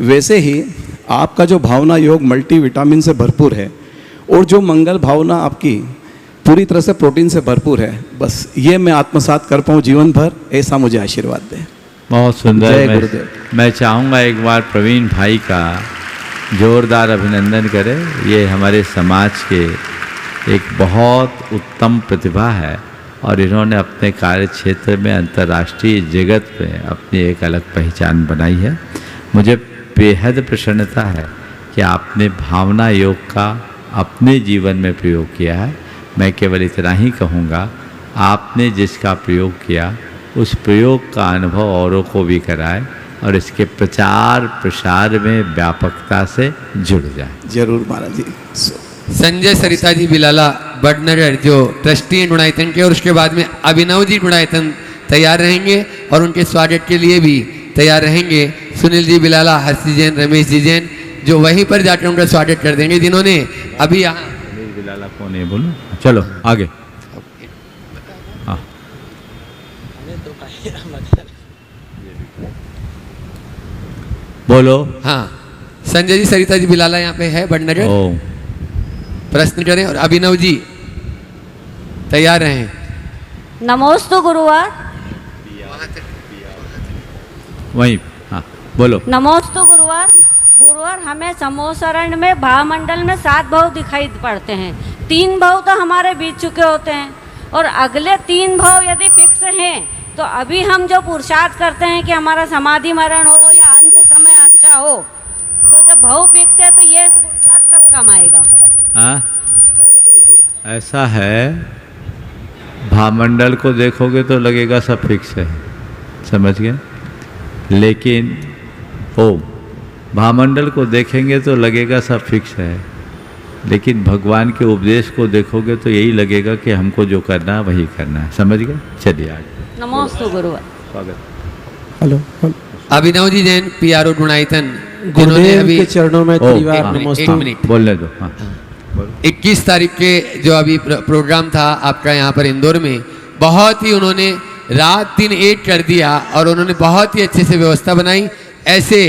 वैसे ही आपका जो भावना योग मल्टी विटामिन से भरपूर है, और जो मंगल भावना आपकी पूरी तरह से प्रोटीन से भरपूर है, बस ये मैं आत्मसात कर पाऊँ जीवन भर, ऐसा मुझे आशीर्वाद दें। बहुत सुंदर। जय गुरुदेव। मैं चाहूँगा एक बार प्रवीण भाई का जोरदार अभिनंदन करें। ये हमारे समाज के एक बहुत उत्तम प्रतिभा है, और इन्होंने अपने कार्य क्षेत्र में अंतर्राष्ट्रीय जगत में अपनी एक अलग पहचान बनाई है। मुझे बेहद प्रसन्नता है कि आपने भावना योग का अपने जीवन में प्रयोग किया है। मैं केवल इतना ही कहूँगा, आपने जिसका प्रयोग किया उस प्रयोग का अनुभव औरों को भी कराए और इसके प्रचार प्रसार में व्यापकता से जुड़ जाए। जरूर महाराज जी। संजय सरिता जी बिलाला बडनगर जो ट्रस्टी हैं गुणायतन के, और उसके बाद में अभिनव जी गुणायतन तैयार रहेंगे और उनके स्वागत के लिए भी तैयार रहेंगे। सुनील जी बिलाला, हर्षी जैन, रमेश जी जैन जो वहीं पर जाकर उनका स्वागत कर देंगे, जिन्होंने अभी यहाँ बिलाला कौन है बोलो। चलो आगे। हाँ बोलो। हाँ, संजय जी सरिता जी बिलाला यहाँ पे है बडनगर, प्रश्न करें और अभिनव जी तैयार रहें। नमोस्तु गुरुवार। वहीं हाँ बोलो। नमोस्तु गुरुवार। गुरुवार हमें समोसरण में भावमंडल में 7 भाव दिखाई पड़ते हैं। 3 भाव तो हमारे बीत चुके होते हैं और अगले 3 भाव यदि फिक्स हैं तो अभी हम जो पुरुषार्थ करते हैं कि हमारा समाधि मरण हो या अंत समय अच्छा हो, तो जब भाव फिक्स है तो ये पुरुषार्थ कब काम आएगा? हाँ ऐसा है, भावमंडल को देखोगे तो लगेगा सब फिक्स है, समझ गए, लेकिन ओम भावमंडल को देखेंगे तो लगेगा सब फिक्स है, लेकिन भगवान के उपदेश को देखोगे तो यही लगेगा कि हमको जो करना है वही करना है, समझ गए। चलिए आगे। नमोस्तु गुरुवार। स्वागत। हेलो। अभिनव जी जैन पीआरओ गुणायतन, गुरुदेव के चरणों में त्रिवार नमोस्तु। एक मिनट बोलने दो। हाँ 21 तारीख के जो अभी प्रोग्राम था आपका यहाँ पर इंदौर में, बहुत ही उन्होंने रात दिन एक कर दिया और उन्होंने बहुत ही अच्छे से व्यवस्था बनाई। ऐसे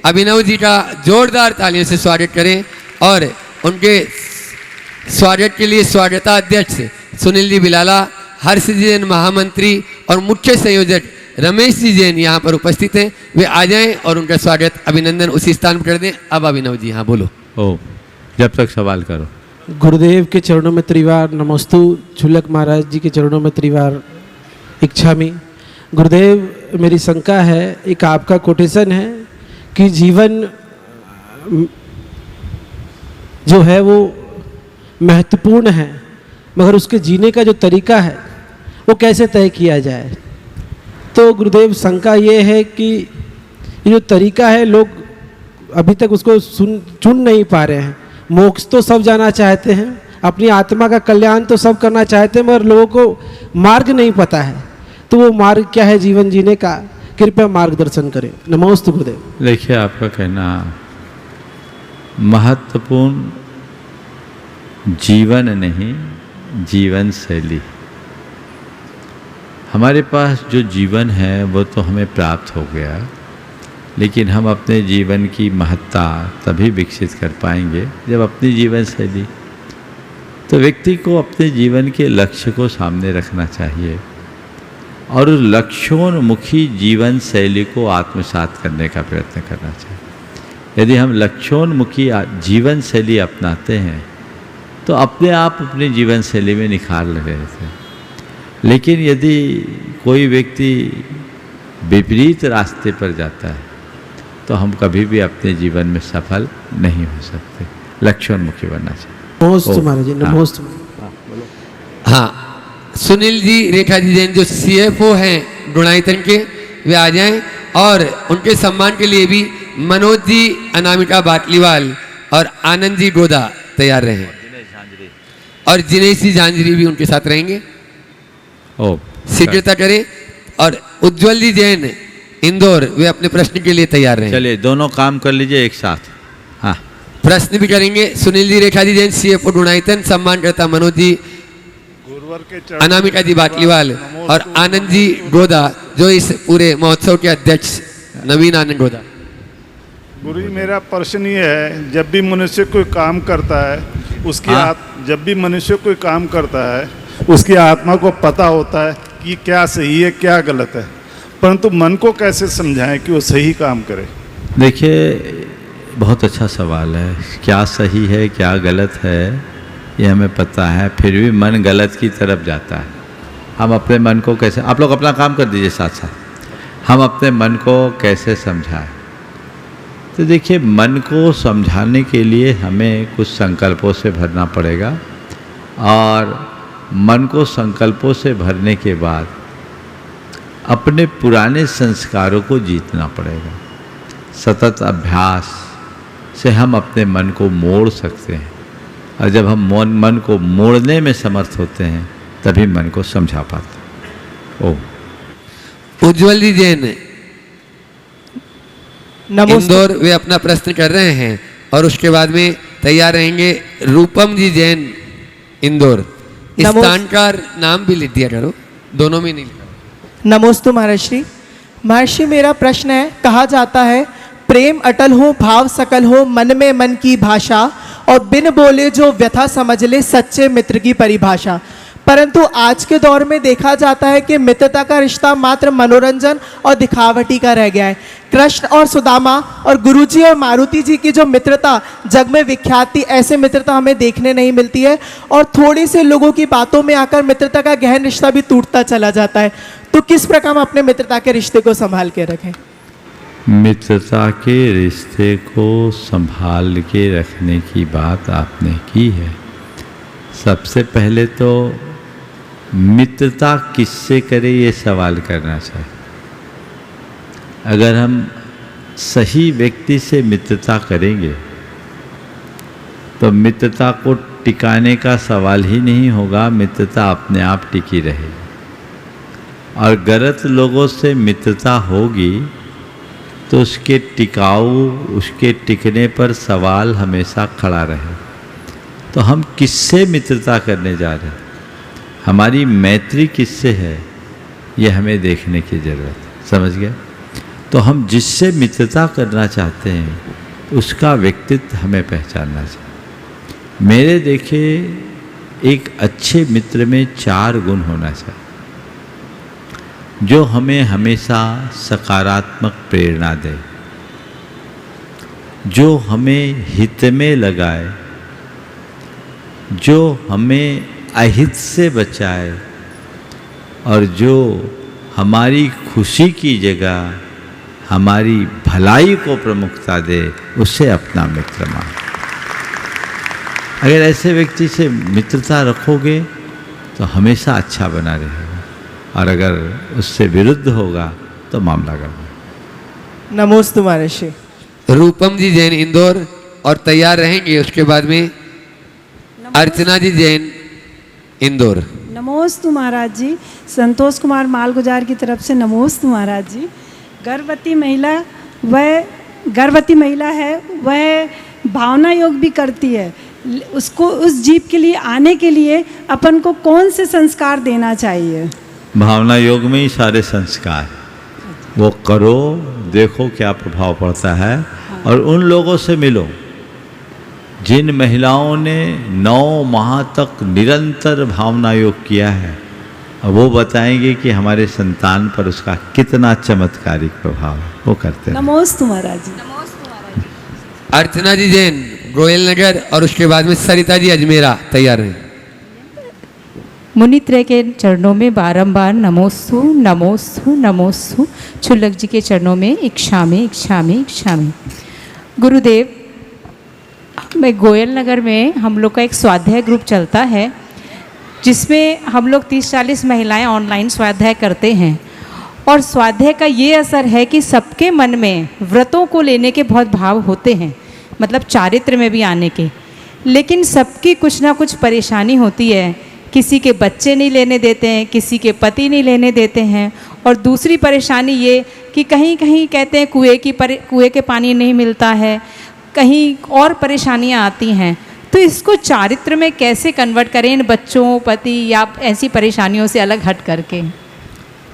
अभिनव जी का जोरदार तालियों से स्वागत करें और उनके स्वागत के लिए स्वागताध्यक्ष सुनील जी बिलाला, हर्ष जी जैन महामंत्री और मुख्य संयोजक रमेश जी जैन यहाँ पर उपस्थित हैं। वे आ जाएं और उनका स्वागत अभिनंदन उसी स्थान पर कर दें। अब अभिनव जी हाँ बोलो। ओ जब तक सवाल करो। गुरुदेव के चरणों में त्रिवार नमोस्तु। झुलक महाराज जी के चरणों में त्रिवार इच्छामि। गुरुदेव मेरी शंका है, एक आपका कोटेशन है कि जीवन जो है वो महत्वपूर्ण है, मगर उसके जीने का जो तरीका है वो कैसे तय किया जाए। तो गुरुदेव शंका ये है कि ये जो तरीका है लोग अभी तक उसको चुन नहीं पा रहे हैं। मोक्ष तो सब जाना चाहते हैं, अपनी आत्मा का कल्याण तो सब करना चाहते हैं, मगर लोगों को मार्ग नहीं पता है। तो वो मार्ग क्या है जीवन जीने का, कृपया मार्गदर्शन करें। नमोस्तु गुरुदेव। देखिए आपका कहना महत्वपूर्ण जीवन नहीं, जीवन शैली। हमारे पास जो जीवन है वो तो हमें प्राप्त हो गया, लेकिन हम अपने जीवन की महत्ता तभी विकसित कर पाएंगे जब अपनी जीवन शैली, तो व्यक्ति को अपने जीवन के लक्ष्य को सामने रखना चाहिए और उस लक्ष्योन्मुखी जीवन शैली को आत्मसात करने का प्रयत्न करना चाहिए। यदि हम लक्ष्योन्मुखी जीवन शैली अपनाते हैं तो अपने आप अपनी जीवन शैली में निखार लगे रहते हैं। लेकिन यदि कोई व्यक्ति विपरीत रास्ते पर जाता है तो हम कभी भी अपने जीवन में सफल नहीं हो सकते। लक्ष्योन्मुखी बनना चाहिए। हाँ, सुनील जी रेखा जी जैन जो CFO हैं गुणायतन के, वे आ जाएं और उनके सम्मान के लिए भी मनोज जी अनामिका बाटलीवाल और आनंद जी गोदा तैयार रहे और जिनेश जी झांझरी भी उनके साथ रहेंगे। शीघ्रता करें और उज्जवल जी जैन इंदौर, वे अपने प्रश्न के लिए तैयार रहें। चलिए दोनों काम कर लीजिए एक साथ। हाँ प्रश्न भी करेंगे। सुनील जी रेखा जी जैन CFO गुणायतन, सम्मान करता मनोज जी अनामिका जी बाटलीवाल और आनंद जी गोदा जो इस पूरे महोत्सव के अध्यक्ष नवीन आनंद गोदा। गुरु जी मेरा प्रश्न ये है, जब भी मनुष्य कोई काम करता है उसकी जब भी मनुष्य कोई काम करता है उसकी आत्मा को पता होता है कि क्या सही है क्या गलत है, परंतु मन को कैसे समझाएं कि वो सही काम करे। देखिए बहुत अच्छा सवाल है। क्या सही है क्या गलत है ये हमें पता है, फिर भी मन गलत की तरफ जाता है। हम अपने मन को कैसे, आप लोग अपना काम कर दीजिए साथ साथ, हम अपने मन को कैसे समझाएं। तो देखिए मन को समझाने के लिए हमें कुछ संकल्पों से भरना पड़ेगा और मन को संकल्पों से भरने के बाद अपने पुराने संस्कारों को जीतना पड़ेगा। सतत अभ्यास से हम अपने मन को मोड़ सकते हैं, और जब हम मन को मोड़ने में समर्थ होते हैं तभी मन को समझा पाते हैं। ओम। उज्जवल जी जैन इंदौर वे अपना प्रश्न कर रहे हैं, और उसके बाद में तैयार रहेंगे रूपम जी जैन इंदौर। स्थान का नाम भी लिख दिया करो, दोनों में नहीं लिखा। नमोस्तु महर्षि। महर्षि मेरा प्रश्न है, कहा जाता है प्रेम अटल हो भाव सकल हो मन में मन की भाषा, और बिन बोले जो व्यथा समझ ले सच्चे मित्र की परिभाषा। परंतु आज के दौर में देखा जाता है कि मित्रता का रिश्ता मात्र मनोरंजन और दिखावटी का रह गया है। कृष्ण और सुदामा और गुरुजी और मारुति जी की जो मित्रता जग में विख्यात थी, ऐसे मित्रता हमें देखने नहीं मिलती है, और थोड़ी से लोगों की बातों में आकर मित्रता का गहन रिश्ता भी टूटता चला जाता है। तो किस प्रकार हम अपने मित्रता के रिश्ते को संभाल के रखें? मित्रता के रिश्ते को संभाल के रखने की बात आपने की है। सबसे पहले तो मित्रता किससे करे ये सवाल करना चाहिए। अगर हम सही व्यक्ति से मित्रता करेंगे तो मित्रता को टिकाने का सवाल ही नहीं होगा, मित्रता अपने आप टिकी रहेगी। और गलत लोगों से मित्रता होगी तो उसके उसके टिकने पर सवाल हमेशा खड़ा रहे। तो हम किससे मित्रता करने जा रहे हैं, हमारी मैत्री किससे है, ये हमें देखने की ज़रूरत है। समझ गए? तो हम जिससे मित्रता करना चाहते हैं उसका व्यक्तित्व हमें पहचानना चाहिए। मेरे देखे एक अच्छे मित्र में 4 गुण होना चाहिए जो हमें हमेशा सकारात्मक प्रेरणा दे, जो हमें हित में लगाए, जो हमें अहित से बचाए, और जो हमारी खुशी की जगह हमारी भलाई को प्रमुखता दे, उससे अपना मित्र मान। अगर ऐसे व्यक्ति से मित्रता रखोगे तो हमेशा अच्छा बना रहेगा, और अगर उससे विरुद्ध होगा तो मामला गड़बड़। नमोस्तु महर्षि। रूपम जी जैन इंदौर, और तैयार रहेंगे उसके बाद में अर्चना जी जैन इंदौर। नमोस्तु महाराज जी। संतोष कुमार मालगुजार की तरफ से नमोस्तु महाराज जी। गर्भवती महिला है, वह भावना योग भी करती है, उसको उस जीव के लिए आने के लिए अपन को कौन से संस्कार देना चाहिए? भावना योग में ही सारे संस्कार, वो करो, देखो क्या प्रभाव पड़ता है। और उन लोगों से मिलो जिन महिलाओं ने 9 माह तक निरंतर भावना योग किया है, और वो बताएंगे कि हमारे संतान पर उसका कितना चमत्कारिक प्रभाव है। वो करते हैं। नमोस्तु महाराज जी। अर्चना जी जैन गोयल नगर, और उसके बाद में सरिता जी अजमेरा। तैयार हैं। मुनित्रय के चरणों में बारंबार नमोस्तु नमोस्तु नमोस्तु। छुल्लक जी के चरणों में इक्षामि इक्षामि इक्षामि। गुरुदेव, मैं गोयल नगर में हम लोग का एक स्वाध्याय ग्रुप चलता है, जिसमें हम लोग 30-40 महिलाएं ऑनलाइन स्वाध्याय करते हैं। और स्वाध्याय का ये असर है कि सबके मन में व्रतों को लेने के बहुत भाव होते हैं, मतलब चारित्र में भी आने के, लेकिन सबकी कुछ ना कुछ परेशानी होती है। किसी के बच्चे नहीं लेने देते हैं, किसी के पति नहीं लेने देते हैं, और दूसरी परेशानी ये कि कहीं कहीं कहते हैं कुएं के पानी नहीं मिलता है, कहीं और परेशानियां आती हैं। तो इसको चारित्र में कैसे कन्वर्ट करें, इन बच्चों, पति या ऐसी परेशानियों से अलग हट करके?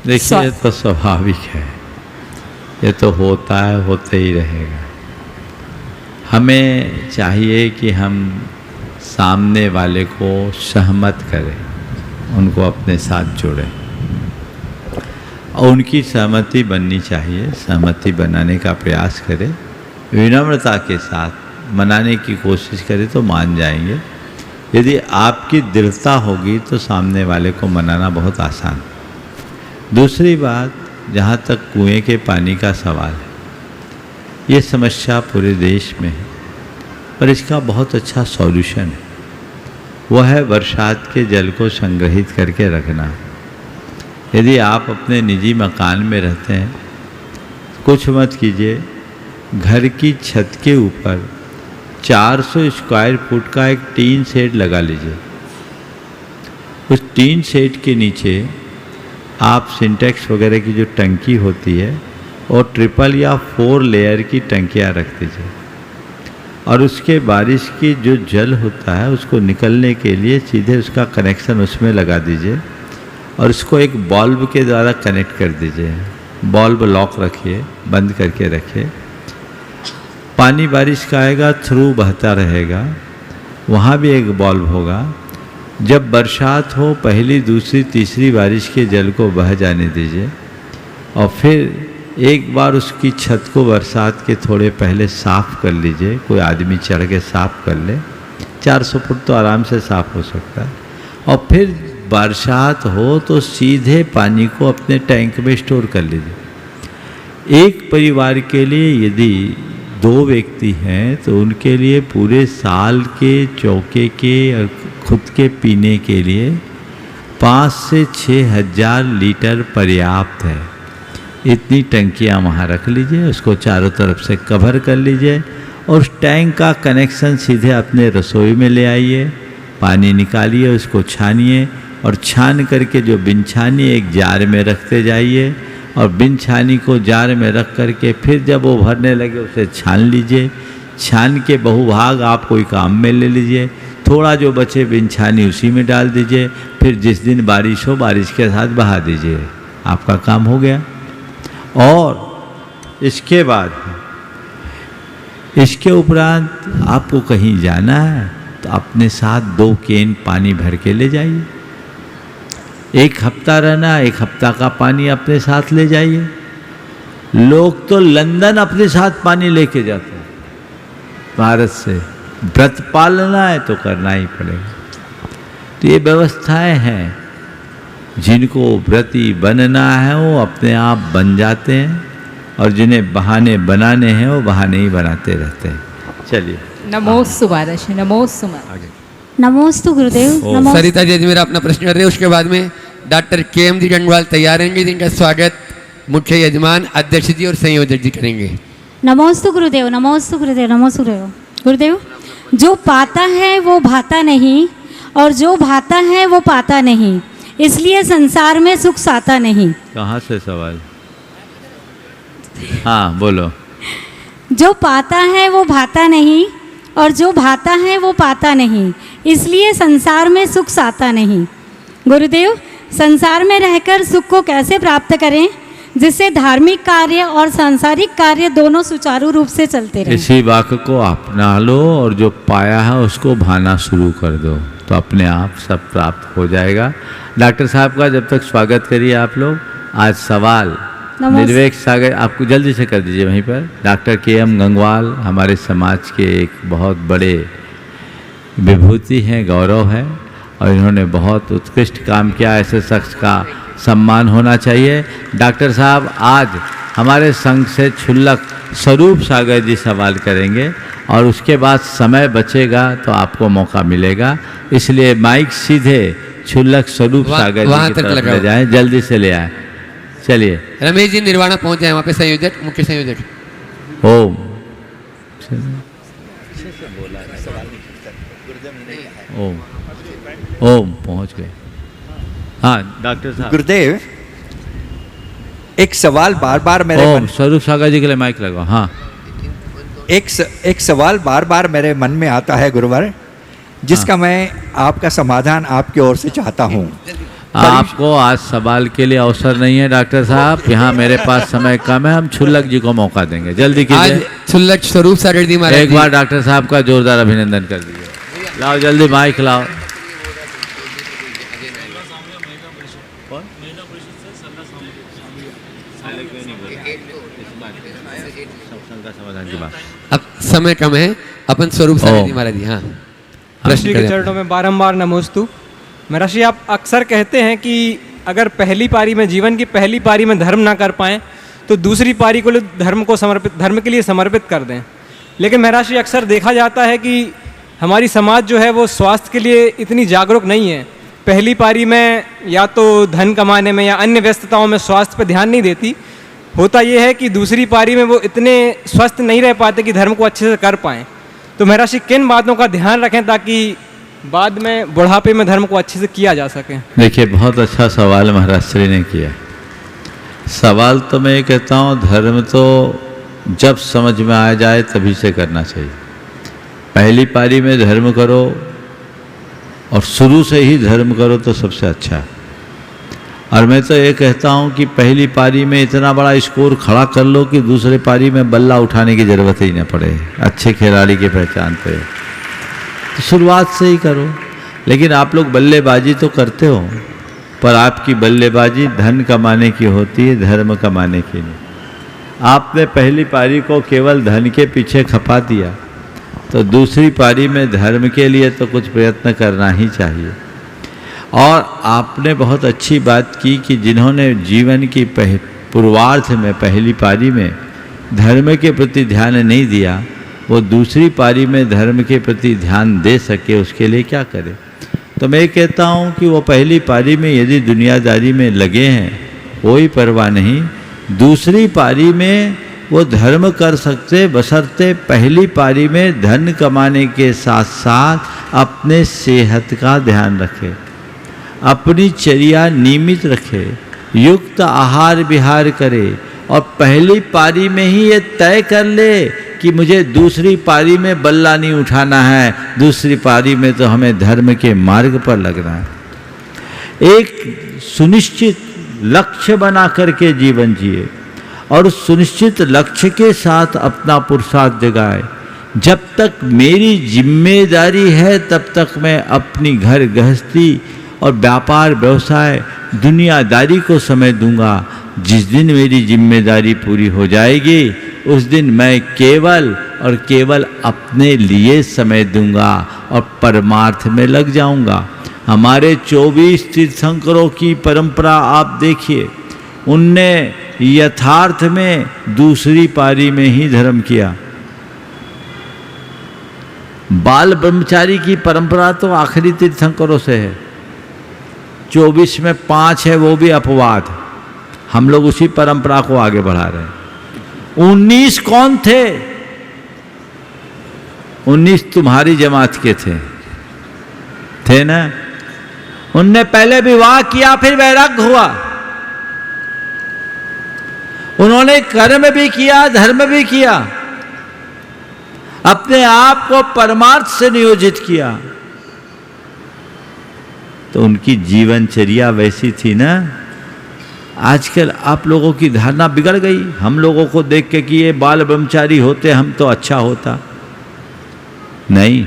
देखिए, ये तो स्वाभाविक है, ये तो होता है, होते ही रहेगा। हमें चाहिए कि हम सामने वाले को सहमत करें, उनको अपने साथ जोड़ें, और उनकी सहमति बननी चाहिए। सहमति बनाने का प्रयास करें, विनम्रता के साथ मनाने की कोशिश करें तो मान जाएंगे। यदि आपकी दृढ़ता होगी तो सामने वाले को मनाना बहुत आसान। दूसरी बात, जहाँ तक कुएं के पानी का सवाल है, ये समस्या पूरे देश में है, पर इसका बहुत अच्छा सॉल्यूशन है। वो है बरसात के जल को संग्रहित करके रखना। यदि आप अपने निजी मकान में रहते हैं, कुछ मत कीजिए, घर की छत के ऊपर 400 स्क्वायर फुट का एक टीन शेड लगा लीजिए। उस टीन शेड के नीचे आप सिंटेक्स वगैरह की जो टंकी होती है और 3 या 4 लेयर की टंकियाँ रख दीजिए, और उसके बारिश की जो जल होता है उसको निकलने के लिए सीधे उसका कनेक्शन उसमें लगा दीजिए और उसको एक बल्ब के द्वारा कनेक्ट कर दीजिए। बल्ब लॉक रखिए, बंद करके रखिए। पानी बारिश का आएगा, थ्रू बहता रहेगा, वहाँ भी एक बल्ब होगा। जब बरसात हो, पहली, दूसरी, तीसरी बारिश के जल को बह जाने दीजिए और फिर एक बार उसकी छत को बरसात के थोड़े पहले साफ़ कर लीजिए। कोई आदमी चढ़ के साफ़ कर ले, 400 फुट तो आराम से साफ़ हो सकता है। और फिर बरसात हो तो सीधे पानी को अपने टैंक में स्टोर कर लीजिए। एक परिवार के लिए यदि 2 व्यक्ति हैं तो उनके लिए पूरे साल के चौके के और खुद के पीने के लिए 5 से 6 हज़ार लीटर पर्याप्त है। इतनी टंकियाँ वहाँ रख लीजिए, उसको चारों तरफ से कवर कर लीजिए और उस टैंक का कनेक्शन सीधे अपने रसोई में ले आइए। पानी निकालिए, उसको छानिए और छान करके जो बिन छानी एक जार में रखते जाइए और बिन छानी को जार में रख करके फिर जब वो भरने लगे उसे छान लीजिए। छान के बहुभाग आप कोई काम में ले लीजिए, थोड़ा जो बचे बिन छानी उसी में डाल दीजिए। फिर जिस दिन बारिश हो, बारिश के साथ बहा दीजिए, आपका काम हो गया। और इसके बाद, इसके उपरांत आपको कहीं जाना है तो अपने साथ 2 कैन पानी भर के ले जाइए। 1 हफ्ता रहना, 1 हफ्ता का पानी अपने साथ ले जाइए। लोग तो लंदन अपने साथ पानी लेके जाते हैं भारत से। व्रत पालना है तो करना ही पड़ेगा। तो ये व्यवस्थाएं हैं, जिनको व्रती बनना है वो अपने आप बन जाते हैं और जिन्हें बहाने बनाने हैं वो बहाने ही बनाते रहते हैं। चलिए, नमोस्तु महाराज, नमोस्तु महाराज। नमोस्तु गुरुदेव। सरिता जी मेरा अपना प्रश्न कर रहे हैं, उसके बाद में डॉक्टर KM जी डंडवाल तैयार रहेंगे, जिनका स्वागत मुख्य यजमान, अध्यक्ष जी और संयोजक जी करेंगे। नमोस्तु गुरुदेव, नमोस्तु गुरुदेव, नमोस्तु गुरुदेव। गुरुदेव, जो पाता है वो भाता नहीं और जो भाता है वो पाता नहीं, इसलिए संसार में सुख साता नहीं। कहाँ से सवाल? हाँ बोलो। जो पाता है वो भाता नहीं और जो भाता है वो पाता नहीं, इसलिए संसार में सुख साता नहीं। गुरुदेव, संसार में रहकर सुख को कैसे प्राप्त करें जिससे धार्मिक कार्य और सांसारिक कार्य दोनों सुचारू रूप से चलते रहें? इसी वाक्य को अपना लो और जो पाया है उसको भाना शुरू कर दो, तो अपने आप सब प्राप्त हो जाएगा। डॉक्टर साहब का जब तक स्वागत करिए आप लोग। आज सवाल निर्वेक सागर आपको जल्दी से कर दीजिए वहीं पर। डॉक्टर KM गंगवाल हमारे समाज के एक बहुत बड़े विभूति हैं, गौरव है, और इन्होंने बहुत उत्कृष्ट काम किया। ऐसे शख्स का सम्मान होना चाहिए। डॉक्टर साहब आज हमारे संघ से क्षुल्लक स्वरूप सागर जी सवाल करेंगे और उसके बाद समय बचेगा तो आपको मौका मिलेगा, इसलिए माइक सीधे क्षुल्लक स्वरूप सागर जी की तरफ ले जाएं, जल्दी से ले आए। चलिए, रमेश जी निर्वाणा पहुंच जाए, वहाँ पे संयोजक, मुख्य संयोजक। ओम ओम ओम पहुंच गए। हाँ डॉक्टर साहब। गुरुदेव, एक सवाल बार बार मेरे मन, स्वरूप सागर जी के लिए माइक लगाओ। हाँ, एक सवाल बार बार मेरे मन में आता है गुरुवर, जिसका मैं आपका समाधान आपकी ओर से चाहता हूँ। आपको आज सवाल के लिए अवसर नहीं है डॉक्टर साहब, यहाँ मेरे पास समय कम है, हम क्षुल्लक जी को मौका देंगे। जल्दी कीजिए। क्षुल्लक स्वरूप सागर जी महाराज, एक बार डॉक्टर साहब का जोरदार अभिनंदन कर दीजिए। लाओ जल्दी माइक लाओ। अब समय कम है, अपन स्वरूप सागर जी महाराज। हाँ, प्रश्न के चरणों में बारंबार नमोस्तु। महाराज जी, आप अक्सर कहते हैं कि अगर पहली पारी में, जीवन की पहली पारी में धर्म ना कर पाएं तो दूसरी पारी को धर्म के लिए समर्पित कर दें। लेकिन महाराज जी, अक्सर देखा जाता है कि हमारी समाज जो है वो स्वास्थ्य के लिए इतनी जागरूक नहीं है। पहली पारी में या तो धन कमाने में या अन्य व्यस्तताओं में स्वास्थ्य पर ध्यान नहीं देती। होता ये है कि दूसरी पारी में वो इतने स्वस्थ नहीं रह पाते कि धर्म को अच्छे से कर पाएँ। तो महराज जी किन बातों का ध्यान रखें ताकि बाद में बुढ़ापे में धर्म को अच्छे से किया जा सके? देखिए, बहुत अच्छा सवाल महाराज श्री ने किया। सवाल तो मैं ये कहता हूँ, धर्म तो जब समझ में आ जाए तभी से करना चाहिए। पहली पारी में धर्म करो और शुरू से ही धर्म करो तो सबसे अच्छा है। और मैं तो ये कहता हूँ कि पहली पारी में इतना बड़ा स्कोर खड़ा कर लो कि दूसरे पारी में बल्ला उठाने की ज़रूरत ही न पड़े, अच्छे खिलाड़ी की पहचान पे। तो शुरुआत से ही करो। लेकिन आप लोग बल्लेबाजी तो करते हो, पर आपकी बल्लेबाजी धन कमाने की होती है, धर्म कमाने की नहीं। आपने पहली पारी को केवल धन के पीछे खपा दिया तो दूसरी पारी में धर्म के लिए तो कुछ प्रयत्न करना ही चाहिए। और आपने बहुत अच्छी बात की कि जिन्होंने जीवन की पूर्वार्ध में पहली पारी में धर्म के प्रति ध्यान नहीं दिया, वो दूसरी पारी में धर्म के प्रति ध्यान दे सके, उसके लिए क्या करे। तो मैं कहता हूँ कि वो पहली पारी में यदि दुनियादारी में लगे हैं कोई परवाह नहीं, दूसरी पारी में वो धर्म कर सकते, बशर्ते पहली पारी में धन कमाने के साथ साथ अपने सेहत का ध्यान रखे, अपनी चर्या नियमित रखे, युक्त आहार विहार करे और पहली पारी में ही ये तय कर ले कि मुझे दूसरी पारी में बल्ला नहीं उठाना है, दूसरी पारी में तो हमें धर्म के मार्ग पर लगना है। एक सुनिश्चित लक्ष्य बना करके जीवन जिए और उस सुनिश्चित लक्ष्य के साथ अपना पुरुषार्थ जगाए। जब तक मेरी जिम्मेदारी है तब तक मैं अपनी घर गृहस्थी और व्यापार व्यवसाय दुनियादारी को समय दूंगा। जिस दिन मेरी जिम्मेदारी पूरी हो जाएगी उस दिन मैं केवल और केवल अपने लिए समय दूंगा और परमार्थ में लग जाऊंगा। हमारे 24 तीर्थंकरों की परंपरा आप देखिए, उनने यथार्थ में दूसरी पारी में ही धर्म किया। बाल ब्रह्मचारी की परंपरा तो आखिरी तीर्थंकरों से है, 24 में 5 है, वो भी अपवाद। हम लोग उसी परंपरा को आगे बढ़ा रहे हैं। 19 कौन थे? 19 तुम्हारी जमात के थे ना। उनने पहले विवाह किया, फिर वैराग्य हुआ। उन्होंने कर्म भी किया, धर्म भी किया, अपने आप को परमार्थ से नियोजित किया। तो उनकी जीवनचर्या वैसी थी ना। आजकल आप लोगों की धारणा बिगड़ गई, हम लोगों को देख के कि ये बाल ब्रह्मचारी होते हम तो अच्छा होता। नहीं,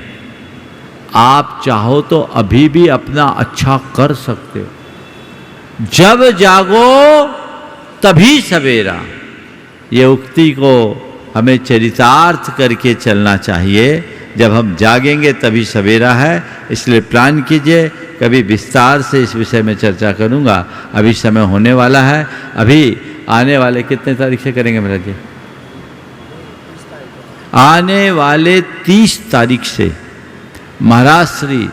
आप चाहो तो अभी भी अपना अच्छा कर सकते हो। जब जागो तभी सवेरा, ये उक्ति को हमें चरितार्थ करके चलना चाहिए। जब हम जागेंगे तभी सवेरा है, इसलिए प्लान कीजिए। कभी विस्तार से इस विषय में चर्चा करूंगा। अभी समय होने वाला है। अभी आने वाले कितने तारीख से करेंगे महाराज जी? आने वाले 30 तारीख से महाराज श्री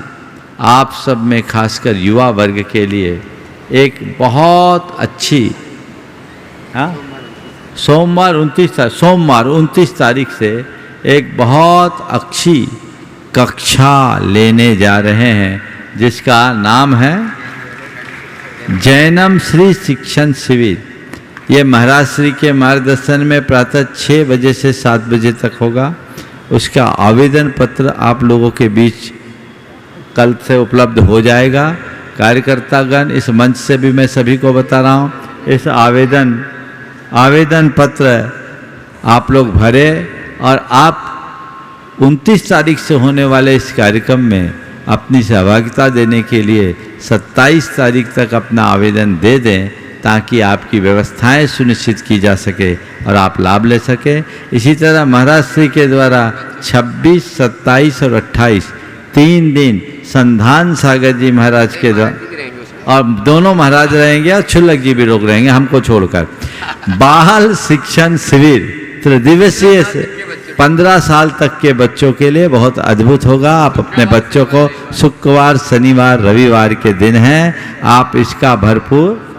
आप सब में खासकर युवा वर्ग के लिए एक बहुत अच्छी सोमवार 29 तारीख से एक बहुत अच्छी कक्षा लेने जा रहे हैं, जिसका नाम है जैनम श्री शिक्षण शिविर। ये महाराज श्री के मार्गदर्शन में प्रातः 6 बजे से 7 बजे तक होगा। उसका आवेदन पत्र आप लोगों के बीच कल से उपलब्ध हो जाएगा। कार्यकर्तागण, इस मंच से भी मैं सभी को बता रहा हूँ, इस आवेदन पत्र आप लोग भरे और आप 29 तारीख से होने वाले इस कार्यक्रम में अपनी सहभागिता देने के लिए 27 तारीख तक अपना आवेदन दे दें, ताकि आपकी व्यवस्थाएं सुनिश्चित की जा सके और आप लाभ ले सके। इसी तरह महाराज श्री के द्वारा 26, 27 और 28 3 दिन संधान सागर जी महाराज के द्वारा, और दोनों महाराज रहेंगे और छुल्लक जी भी लोग रहेंगे हमको छोड़कर, बाल शिक्षण शिविर त्रिदिवसीय से 15 साल तक के बच्चों के लिए बहुत अद्भुत होगा। आप अपने बच्चों को शुक्रवार, शनिवार, रविवार के दिन हैं, आप इसका भरपूर